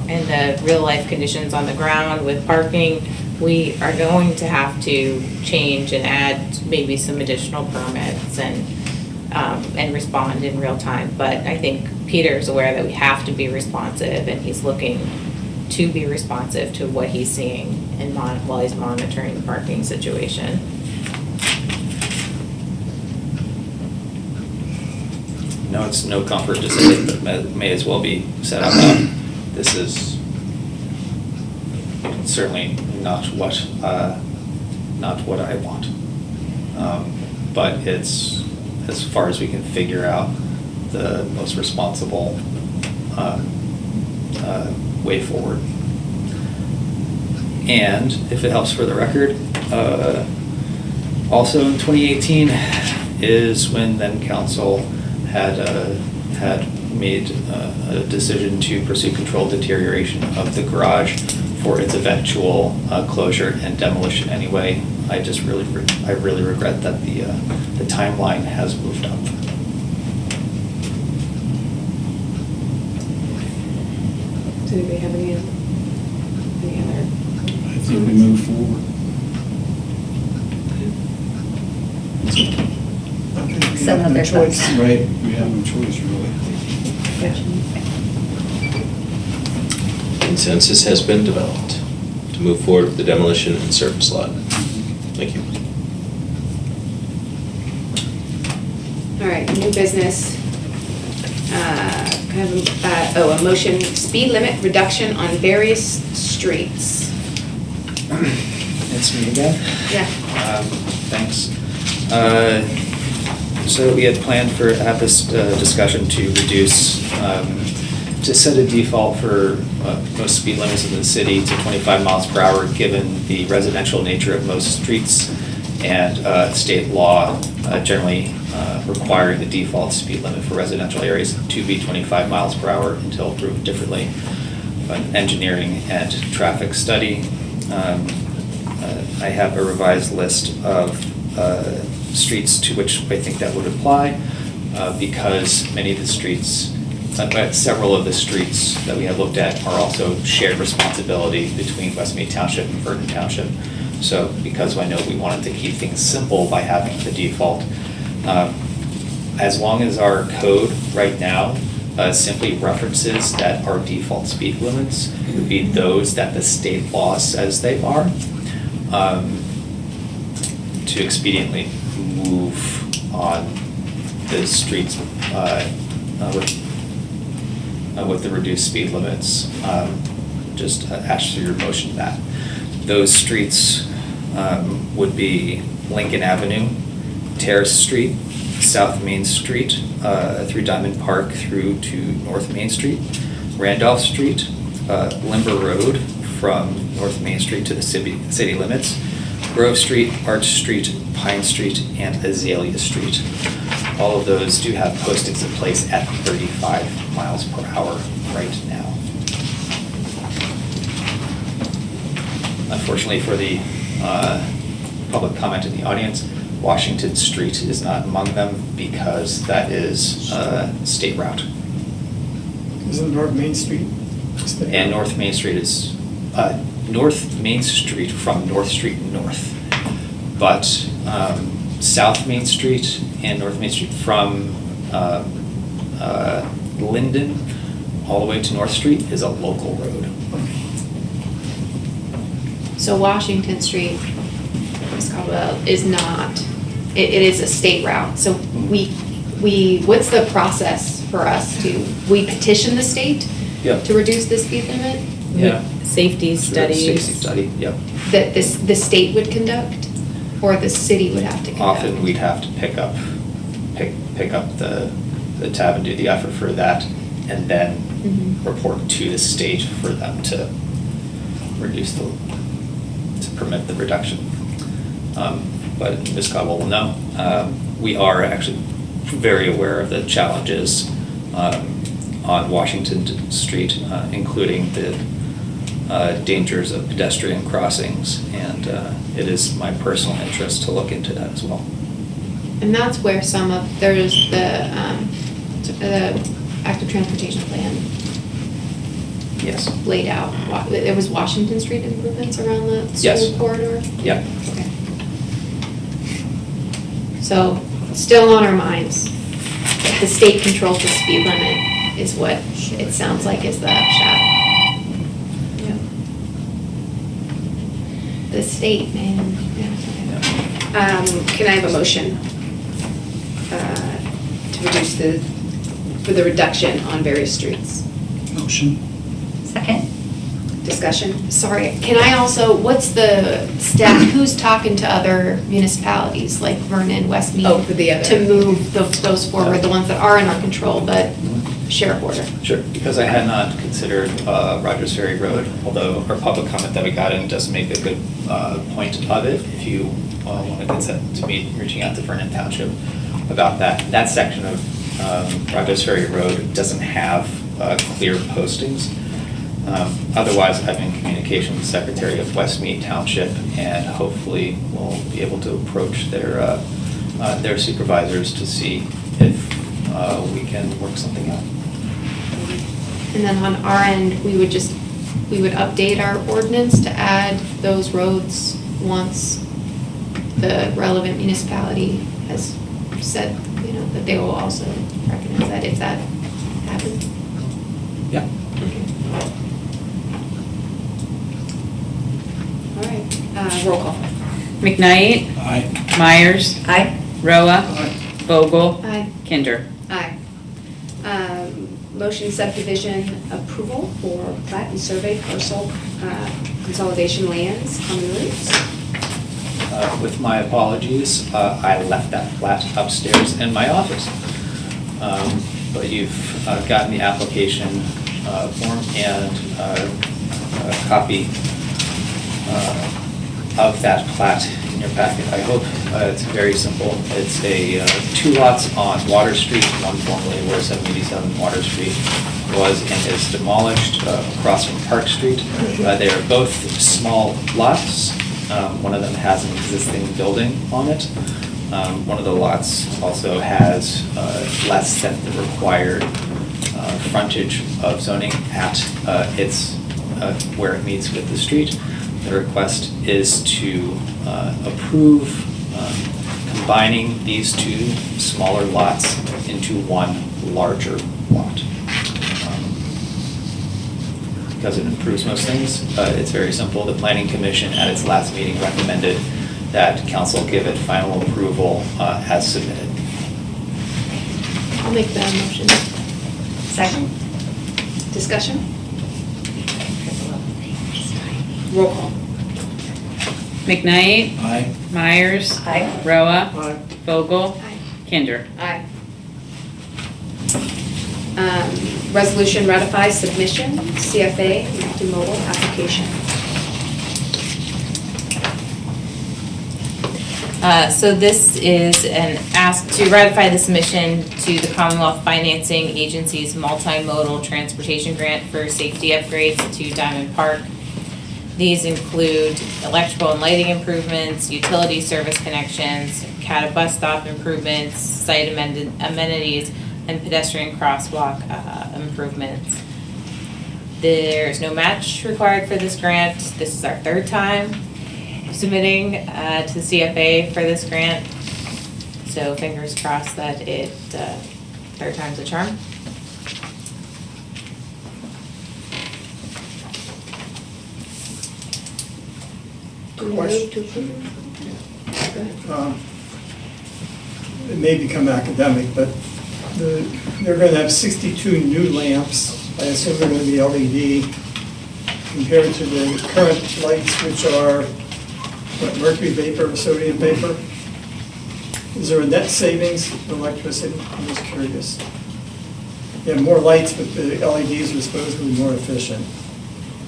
J: and the real life conditions on the ground with parking. We are going to have to change and add maybe some additional permits and respond in real time. But I think Peter's aware that we have to be responsive, and he's looking to be responsive to what he's seeing and while he's monitoring the parking situation.
I: No, it's no comfort to say that may as well be said out loud. This is certainly not what I want. But it's, as far as we can figure out, the most responsible way forward. And if it helps for the record, also in 2018 is when then council had made a decision to pursue controlled deterioration of the garage for its eventual closure and demolition anyway. I really regret that the timeline has moved up.
A: Does anybody have any other?
K: I think we move forward.
F: Some
C: No
F: other
C: choice.
F: thoughts.
K: Right, we have no choice, really.
E: Consensus has been developed to move forward with the demolition and surface lot. Thank you.
A: All right, new business. A motion, speed limit reduction on various streets.
I: It's me again.
A: Yeah.
I: Thanks. So we had planned for, have this discussion to reduce, to set a default for most speed limits in the city to 25 miles per hour, given the residential nature of most streets and state law generally requiring the default speed limit for residential areas to be 25 miles per hour until proved differently. An engineering and traffic study. I have a revised list of streets to which I think that would apply, because many of the streets, several of the streets that we have looked at are also shared responsibility between Westmead Township and Vernon Township. So because I know we wanted to keep things simple by having the default, as long as our code right now simply references that our default speed limits would be those that the state law says they are, to expediently move on the streets with the reduced speed limits, just ask for your motion to that. Those streets would be Lincoln Avenue, Terrace Street, South Main Street, through Diamond Park through to North Main Street, Randolph Street, Limber Road from North Main Street to the city limits, Grove Street, Arch Street, Pine Street, and Azalea Street. All of those do have postings in place at 35 miles per hour right now. Unfortunately for the public comment in the audience, Washington Street is not among them because that is a state route.
C: Isn't North Main Street?
I: And North Main Street is, North Main Street from North Street North. But South Main Street and North Main Street from Linden all the way to North Street is a local road.
H: So Washington Street, Ms. Caldwell, is not, it is a state route. So we, what's the process for us to, we petition the state
I: Yeah.
H: to reduce the speed limit?
I: Yeah.
J: Safety studies.
I: Safety study, yep.
H: That the state would conduct, or the city would have to conduct?
I: Often we'd have to pick up the tab and do the effort for that, and then
H: Mhm.
I: report to the state for them to permit the reduction. But Ms. Caldwell will know, we are actually very aware of the challenges on Washington Street, including the dangers of pedestrian crossings, and it is my personal interest to look into that as well.
H: And that's where there's the active transportation plan
I: Yes.
H: laid out. It was Washington Street improvements around the
I: Yes.
H: school corridor?
I: Yeah.
H: Okay. So, still on our minds, that the state controls the speed limit is what it sounds like is the upshot. Yeah. The state, man, yeah.
A: Can I have a motion to reduce for the reduction on various streets?
K: Motion.
D: Second?
A: Discussion?
H: Sorry, can I also, what's the staff, who's talking to other municipalities like Vernon, Westmead?
A: Oh, for the other-
H: To move those forward, the ones that are in our control, but share a border.
I: Sure, because I had not considered Rogers Ferry Road, although our public comment that we got in does make a good point of it. If you want to consent to me reaching out to Vernon Township about that. That section of Rogers Ferry Road doesn't have clear postings. Otherwise, I'm in communication with the Secretary of Westmead Township, and hopefully we'll be able to approach their supervisors to see if we can work something out.
H: And then on our end, we would update our ordinance to add those roads once the relevant municipality has said, that they will also recognize that if that happens.
I: Yeah.
A: All right, roll call.
J: McKnight,
K: Aye.
J: Myers,
D: Aye.
J: Roa,
C: Aye.
J: Vogel,
H: Aye.
J: Kinder.
A: Aye. Motion subdivision approval for plat and survey parcel consolidation lands, common routes.
I: With my apologies, I left that plat upstairs in my office. But you've gotten the application form and a copy of that plat in your packet. I hope it's very simple. It's a 2 lots on Water Street, one formerly where 787 Water Street was and is demolished across from Park Street. They are both small lots. One of them has an existing building on it. One of the lots also has less than the required frontage of zoning at where it meets with the street. The request is to approve combining these 2 smaller lots into one larger lot. Because it improves most things, it's very simple. The Planning Commission at its last meeting recommended that council give it final approval as submitted.
H: I'll make that motion.
D: Second?
A: Discussion? Roll call.
B: McKnight,
K: Aye.
B: Myers,
D: Aye.
B: Roa,
C: Aye.
B: Vogel,
H: Aye.
B: Kinder.
A: Aye. Resolution ratifies submission, CFA multimodal application.
J: So this is an ask to ratify the submission to the Commonwealth Financing Agency's multimodal transportation grant for safety upgrades to Diamond Park. These include electrical and lighting improvements, utility service connections, CATA bus stop improvements, site amenities, and pedestrian crosswalk improvements. There's no match required for this grant. This is our 3rd time submitting to the CFA for this grant. So fingers crossed that it, 3rd time's a charm.
A: Do we move to approve? Go ahead.
C: It may become academic, but they're going to have 62 new lamps. I assume they're going to be LED compared to the current lights, which are what, mercury vapor or sodium vapor. Is there a net savings in electricity? I'm just curious. You have more lights, but the LEDs are supposedly more efficient.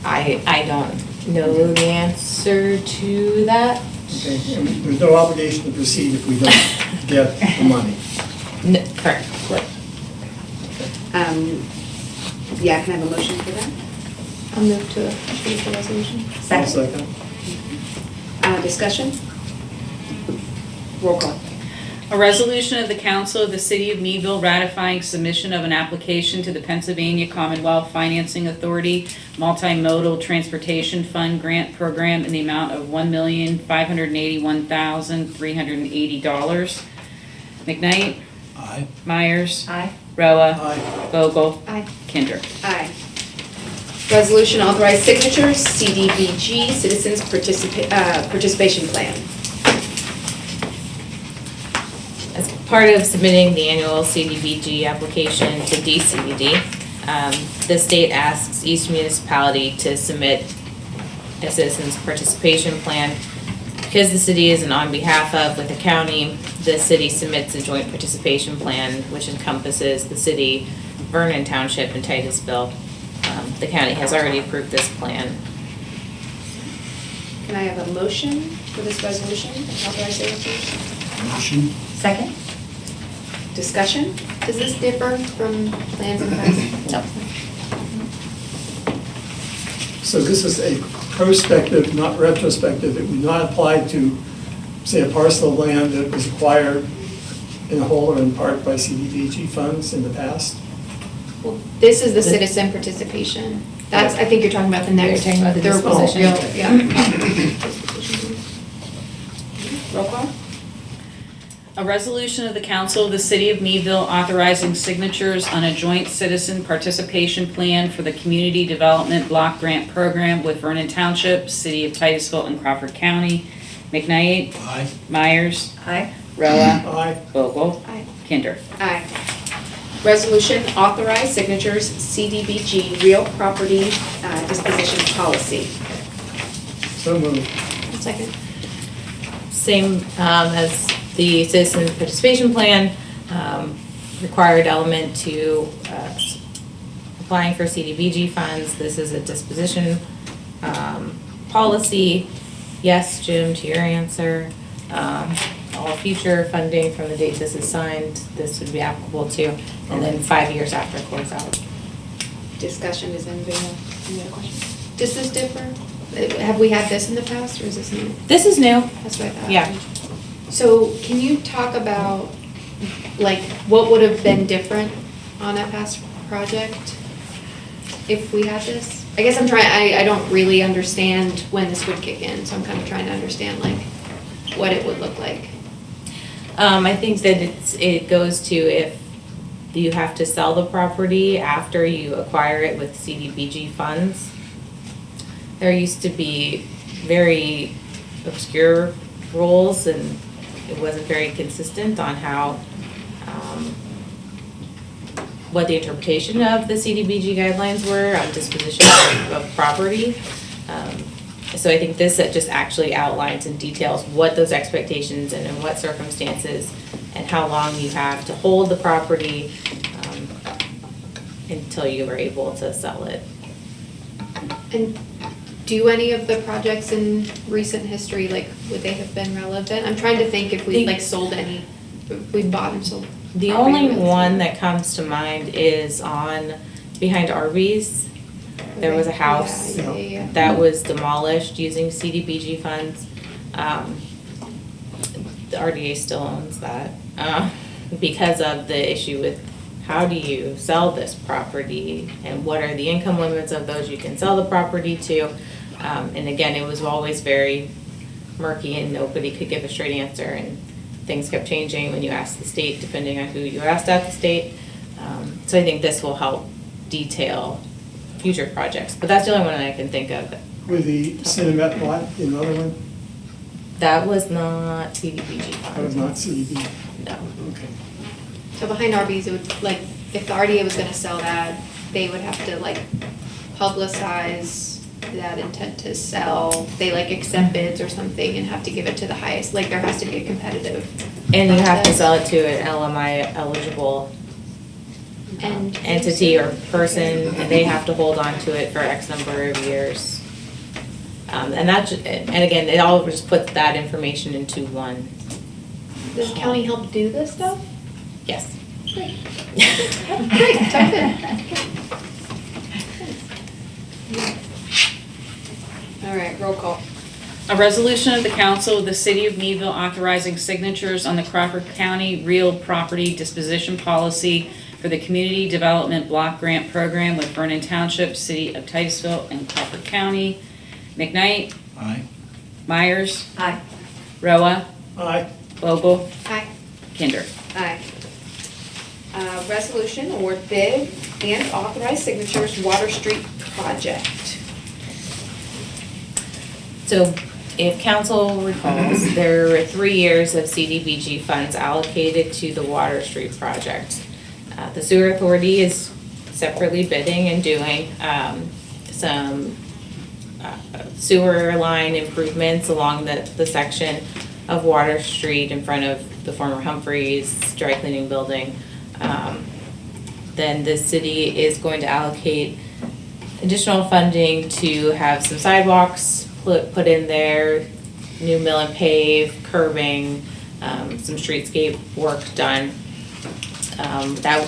J: I don't know the answer to that.
C: Okay, and there's no obligation to proceed if we don't get the money.
J: Correct.
A: Yeah, can I have a motion for that?
H: I'll move to approve the resolution.
C: I'll second.
A: Discussion? Roll call.
B: A resolution of the Council of the City of Meadville ratifying submission of an application to the Pennsylvania Commonwealth Financing Authority Multimodal Transportation Fund Grant Program in the amount of $1,581,380. McKnight,
K: Aye.
B: Myers,
D: Aye.
B: Roa,
C: Aye.
B: Vogel,
H: Aye.
B: Kinder.
A: Aye. Resolution authorized signatures, CDBG, Citizens Participation Plan.
J: As part of submitting the annual CDBG application to DCD, the state asks each municipality to submit a citizens participation plan. Because the city isn't on behalf of with the county, the city submits a joint participation plan which encompasses the city, Vernon Township, and Titusville. The county has already approved this plan.
A: Can I have a motion for this resolution? Authorized signatures?
K: Motion.
D: Second?
A: Discussion?
H: Does this differ from plans in the past?
J: No.
C: So this is a prospective, not retrospective. It would not apply to, say, a parcel of land that was acquired in whole or in part by CDBG funds in the past.
H: Well, this is the citizen participation. That's, I think you're talking about the next,
J: You're talking about the
H: third
J: disposition.
H: position. Yeah.
A: Roll call?
B: A resolution of the Council of the City of Meadville authorizing signatures on a joint citizen participation plan for the Community Development Block Grant Program with Vernon Township, City of Titusville, and Crawford County. McKnight,
K: Aye.
B: Myers,
D: Aye.
B: Roa,
C: Aye.
B: Vogel,
H: Aye.
B: Kinder.
A: Aye. Resolution authorized signatures, CDBG, real property disposition policy.
C: So moved.
H: Second.
J: Same as the citizen participation plan, required element to applying for CDBG funds. This is a disposition policy. Yes, Jim, to your answer. All future funding from the date this is signed, this would be applicable to, and then 5 years after closeout.
A: Discussion, does anybody have any other questions? Does this differ? Have we had this in the past, or is this new?
J: This is new.
A: That's what I thought.
J: Yeah.
A: So can you talk about, like, what would have been different on that past project if we had this? I guess I don't really understand when this would kick in, so I'm kind of trying to understand, like, what it would look like.
J: I think that it goes to if you have to sell the property after you acquire it with CDBG funds. There used to be very obscure rules, and it wasn't very consistent on how, what the interpretation of the CDBG guidelines were on disposition of property. So I think this just actually outlines and details what those expectations and in what circumstances and how long you have to hold the property until you are able to sell it.
A: And do any of the projects in recent history, like, would they have been relevant? I'm trying to think if we, like, sold any, if we bought and sold.
J: The
A: property
J: only
A: with-
J: one that comes to mind is behind Arby's. There was a house
A: Yeah.
J: that was demolished using CDBG funds. The RDA still owns that, because of the issue with how do you sell this property and what are the income limits of those you can sell the property to. And again, it was always very murky and nobody could give a straight answer, and things kept changing when you asked the state, depending on who you asked at the state. So I think this will help detail future projects, but that's the only one I can think of.
C: With the Cinemet lot, another one,
J: That was not CDBG funds.
C: that was not CEB.
J: No.
C: Okay.
A: So behind Arby's, it would, like, if the RDA was gonna sell that, they would have to, like, publicize that intent to sell. They, like, accept bids or something and have to give it to the highest, like, there has to be a competitive.
J: And you have to
A: process.
J: sell it to an LMI eligible
A: And
J: entity or person, and they have to hold on to it for X number of years. And and again, it all just puts that information into one.
A: Does the county help do this stuff?
J: Yes.
A: Great. Great, sounds good. All right, roll call.
B: A resolution of the council of the city of Meadville authorizing signatures on the Crawford County Real Property Disposition Policy for the Community Development Block Grant Program with Vernon Township, City of Titusville, and Crawford County. McKnight,
K: Aye.
B: Myers,
F: Aye.
B: Roa,
C: Aye.
B: Vogel,
A: Aye.
B: Kinder.
A: Aye. Resolution, award bid, and authorize signatures, Water Street Project.
J: So if council recalls, there were 3 years of CDBG funds allocated to the Water Street project. The sewer authority is separately bidding and doing some sewer line improvements along the section of Water Street in front of the former Humphreys dry cleaning building. Then the city is going to allocate additional funding to have some sidewalks put in there, new mill and pave, curbing, some streetscape work done. That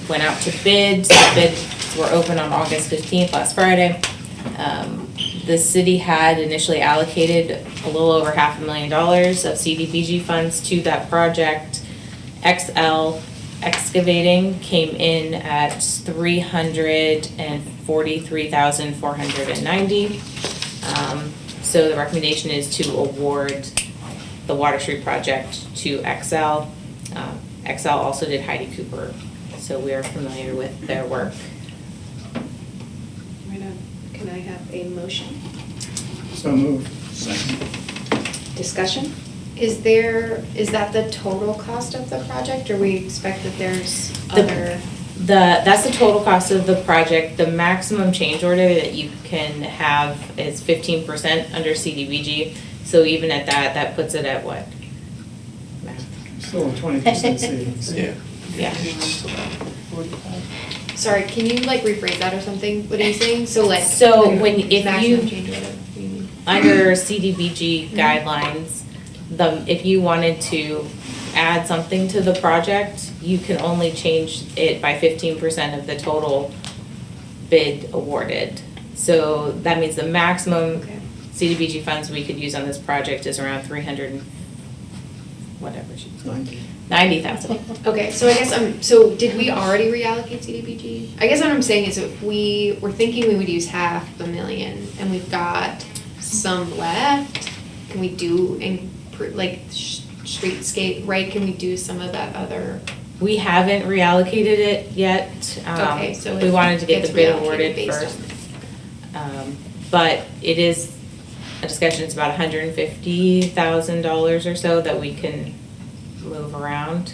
J: went out to bids. The bids were open on August 15th, last Friday. The city had initially allocated a little over $500,000 of CDBG funds to that project. XL Excavating came in at $343,490. So the recommendation is to award the Water Street project to XL. XL also did Heidi Cooper, so we are familiar with their work.
A: Can I have a motion?
C: So moved.
K: Second.
A: Discussion? Is that the total cost of the project, or we expect that there's other?
J: That's the total cost of the project. The maximum change order that you can have is 15% under CDBG. So even at that, that puts it at what?
C: Still a 20% savings.
E: Yeah.
J: Yeah.
H: Sorry, can you like rephrase that or something? What are you saying? So like.
J: So when, if
H: maximum
J: you,
H: change order, what do you mean?
J: under CDBG guidelines, if you wanted to add something to the project, you can only change it by 15% of the total bid awarded. So that means the maximum
H: Okay.
J: CDBG funds we could use on this project is around 300 and whatever, 90,000.
H: Okay, so I guess so did we already reallocate CDBG? I guess what I'm saying is if we were thinking we would use $500,000 and we've got some left, can we do, streetscape, right, can we do some of that other?
J: We haven't reallocated it yet.
H: Okay, so
J: We
H: it
J: wanted to get
H: gets
J: the bid
H: reallocated
J: awarded
H: based
J: first. But it is a discussion, it's about $150,000 or so that we can move around.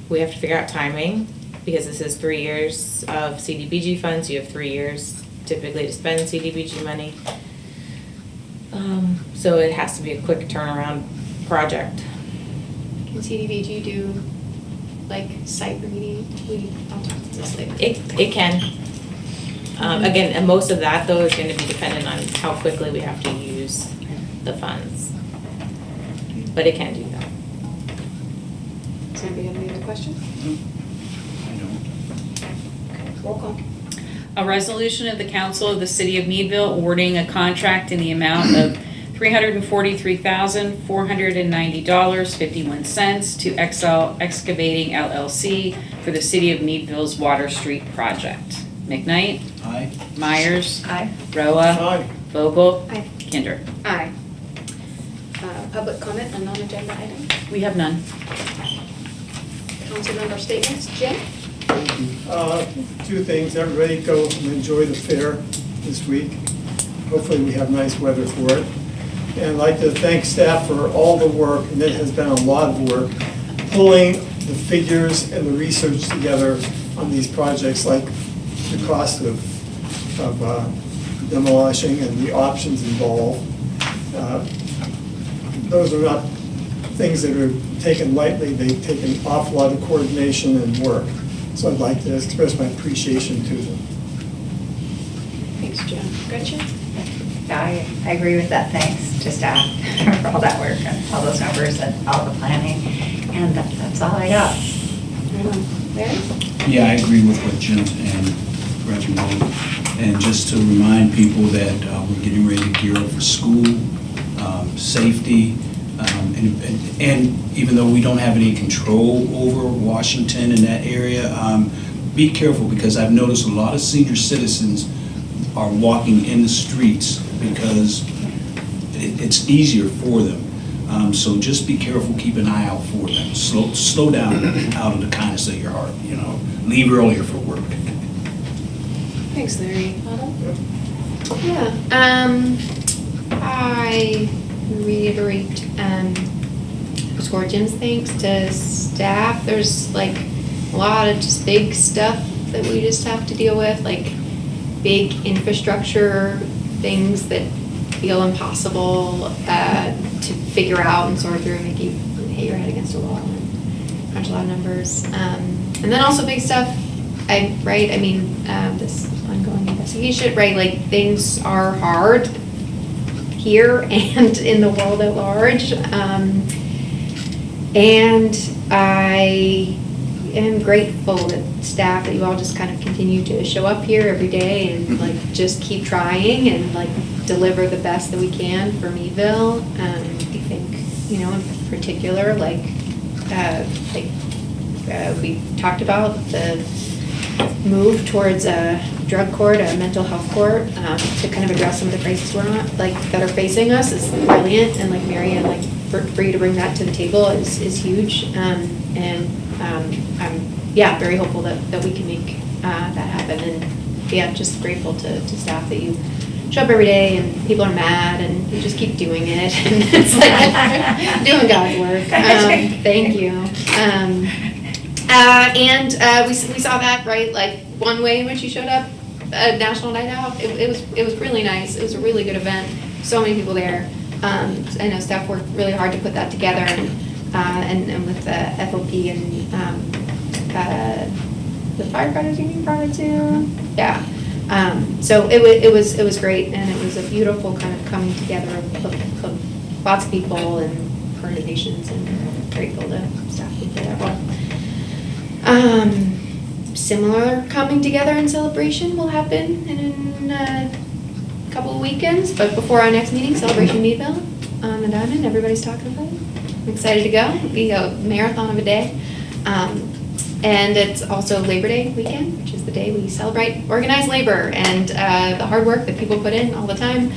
J: We have to figure out timing, because this is 3 years of CDBG funds, you have 3 years typically to spend CDBG money. So it has to be a quick turnaround project.
H: Can CDBG do like site remediation? I'll talk to this later.
J: It can. Again, and most of that though is going to be dependent on how quickly we have to use the funds. But it can do that.
H: Does anybody have any other questions?
K: I don't.
H: Okay, roll call.
B: A resolution of the council of the city of Meadville awarding a contract in the amount of $343,490.51 to XL Excavating LLC for the city of Meadville's Water Street project. McKnight,
K: Aye.
B: Myers,
D: Aye.
B: Roa,
C: Aye.
B: Vogel,
H: Aye.
B: Kinder.
H: Aye. Public comment on non-agenda items?
B: We have none.
H: Council member statements, Jim?
C: Two things, everybody go and enjoy the fair this week. Hopefully we have nice weather for it. And I'd like to thank staff for all the work, and it has been a lot of work, pulling the figures and the research together on these projects, like the cost of demolishing and the options involved. Those are not things that are taken lightly. They take an awful lot of coordination and work. So I'd like to express my appreciation to them.
H: Thanks, Jim. Gretchen?
D: I agree with that, thanks to staff for all that work and all those numbers and all the planning, and that's all I got.
H: Larry?
K: Yeah, I agree with what Jim and Gretchen wrote. And just to remind people that we're getting ready to gear up for school, safety, and even though we don't have any control over Washington in that area, be careful, because I've noticed a lot of senior citizens are walking in the streets because it's easier for them. So just be careful, keep an eye out for them. Slow down out of the kindness of your heart, leave earlier for work.
H: Thanks, Larry. Yeah, I reiterate, score Jim's thanks to staff. There's like a lot of just big stuff that we just have to deal with, like big infrastructure things that feel impossible to figure out and sort through and make you hit your head against a wall and crunch a lot of numbers. And then also big stuff, this ongoing investigation, right? Like things are hard here and in the world at large. And I am grateful that staff, that you all just kind of continue to show up here every day and like just keep trying and like deliver the best that we can for Meadville. I think, in particular, we talked about the move towards a drug court, a mental health court, to kind of address some of the crises that are facing us is brilliant. And like Marianne, for you to bring that to the table is huge. I'm very hopeful that we can make that happen. And just grateful to staff that you show up every day and people are mad and you just keep doing it. And it's like doing God's work. Thank you. We saw that, right? Like one way in which you showed up, National Night Out. It was really nice. It was a really good event. so many people there. I know staff worked really hard to put that together, and with the FOP and the firefighters union brought it too. Yeah. So it was great, and it was a beautiful kind of coming together of lots of people and organizations, and grateful to staff who did that well. Similar coming together and celebration will happen in a couple of weekends, but before our next meeting, Celebration Meadville on the Diamond, everybody's talking about it. I'm excited to go. It'll be a marathon of a day. And it's also Labor Day weekend, which is the day we celebrate organized labor and the hard work that people put in all the time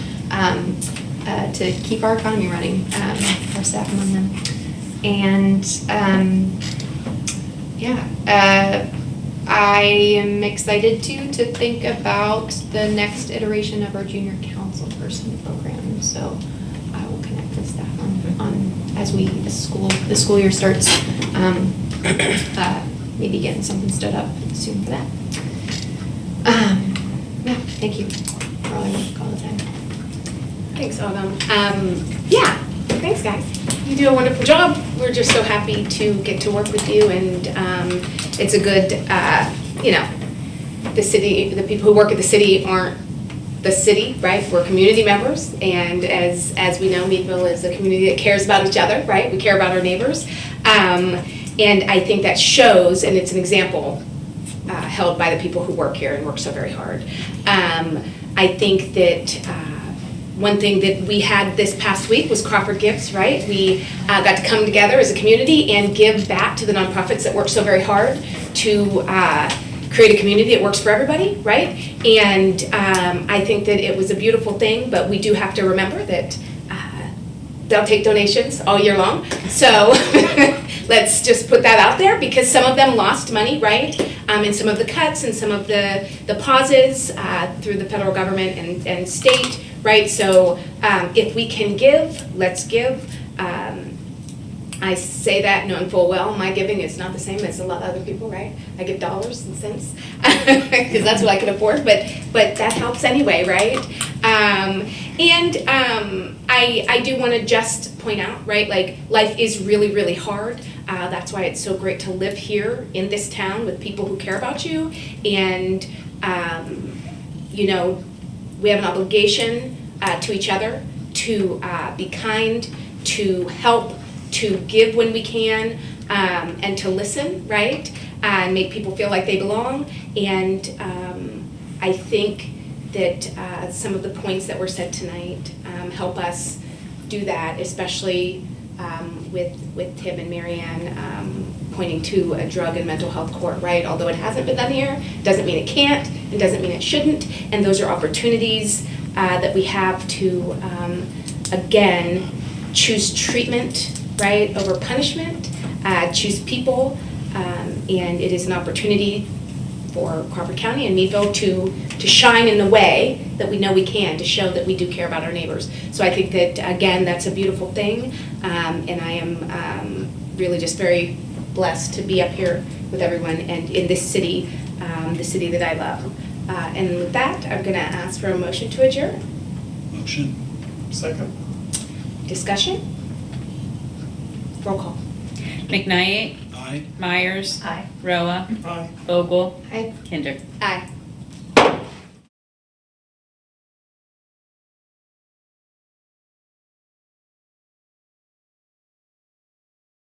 H: to keep our economy running, our staff among them. And I am excited to think about the next iteration of our junior council person program. So I will connect with staff on as the school year starts. Maybe getting something stood up soon for that. Yeah, thank you for all your work all the time.
A: Thanks, Autumn. Yeah, thanks, guys. You do a wonderful job. We're just so happy to get to work with you, and it's a good, the city, the people who work at the city aren't the city, right? We're community members, and as we know, Meadville is a community that cares about each other, right? We care about our neighbors. And I think that shows, and it's an example held by the people who work here and work so very hard. I think that one thing that we had this past week was Crawford Gives, right? We got to come together as a community and give back to the nonprofits that work so very hard to create a community that works for everybody, right? And I think that it was a beautiful thing, but we do have to remember that they'll take donations all year long. So let's just put that out there, because some of them lost money, right? And some of the cuts and some of the pauses through the federal government and state, right? So if we can give, let's give. I say that knowing full well my giving is not the same as a lot of other people, right? I give dollars and cents because that's what I can afford, but that helps anyway, right? I do want to just point out, right, like life is really, really hard. That's why it's so great to live here in this town with people who care about you. And, we have an obligation to each other to be kind, to help, to give when we can, and to listen, right? And make people feel like they belong. And I think that some of the points that were said tonight help us do that, especially with Tim and Marianne pointing to a drug and mental health court, right? Although it hasn't been done here, doesn't mean it can't, it doesn't mean it shouldn't, and those are opportunities that we have to, again, choose treatment, right, over punishment, choose people, and it is an opportunity for Crawford County and Meadville to shine in the way that we know we can, to show that we do care about our neighbors. So I think that, again, that's a beautiful thing, and I am really just very blessed to be up here with everyone and in this city, the city that I love. And with that, I'm going to ask for a motion to adjourn.
K: Motion.
C: Second.
A: Discussion? Roll call.
B: McKnight,
K: Aye.
B: Myers,
F: Aye.
B: Roa,
C: Aye.
B: Vogel,
A: Aye.
B: Kinder.
A: Aye.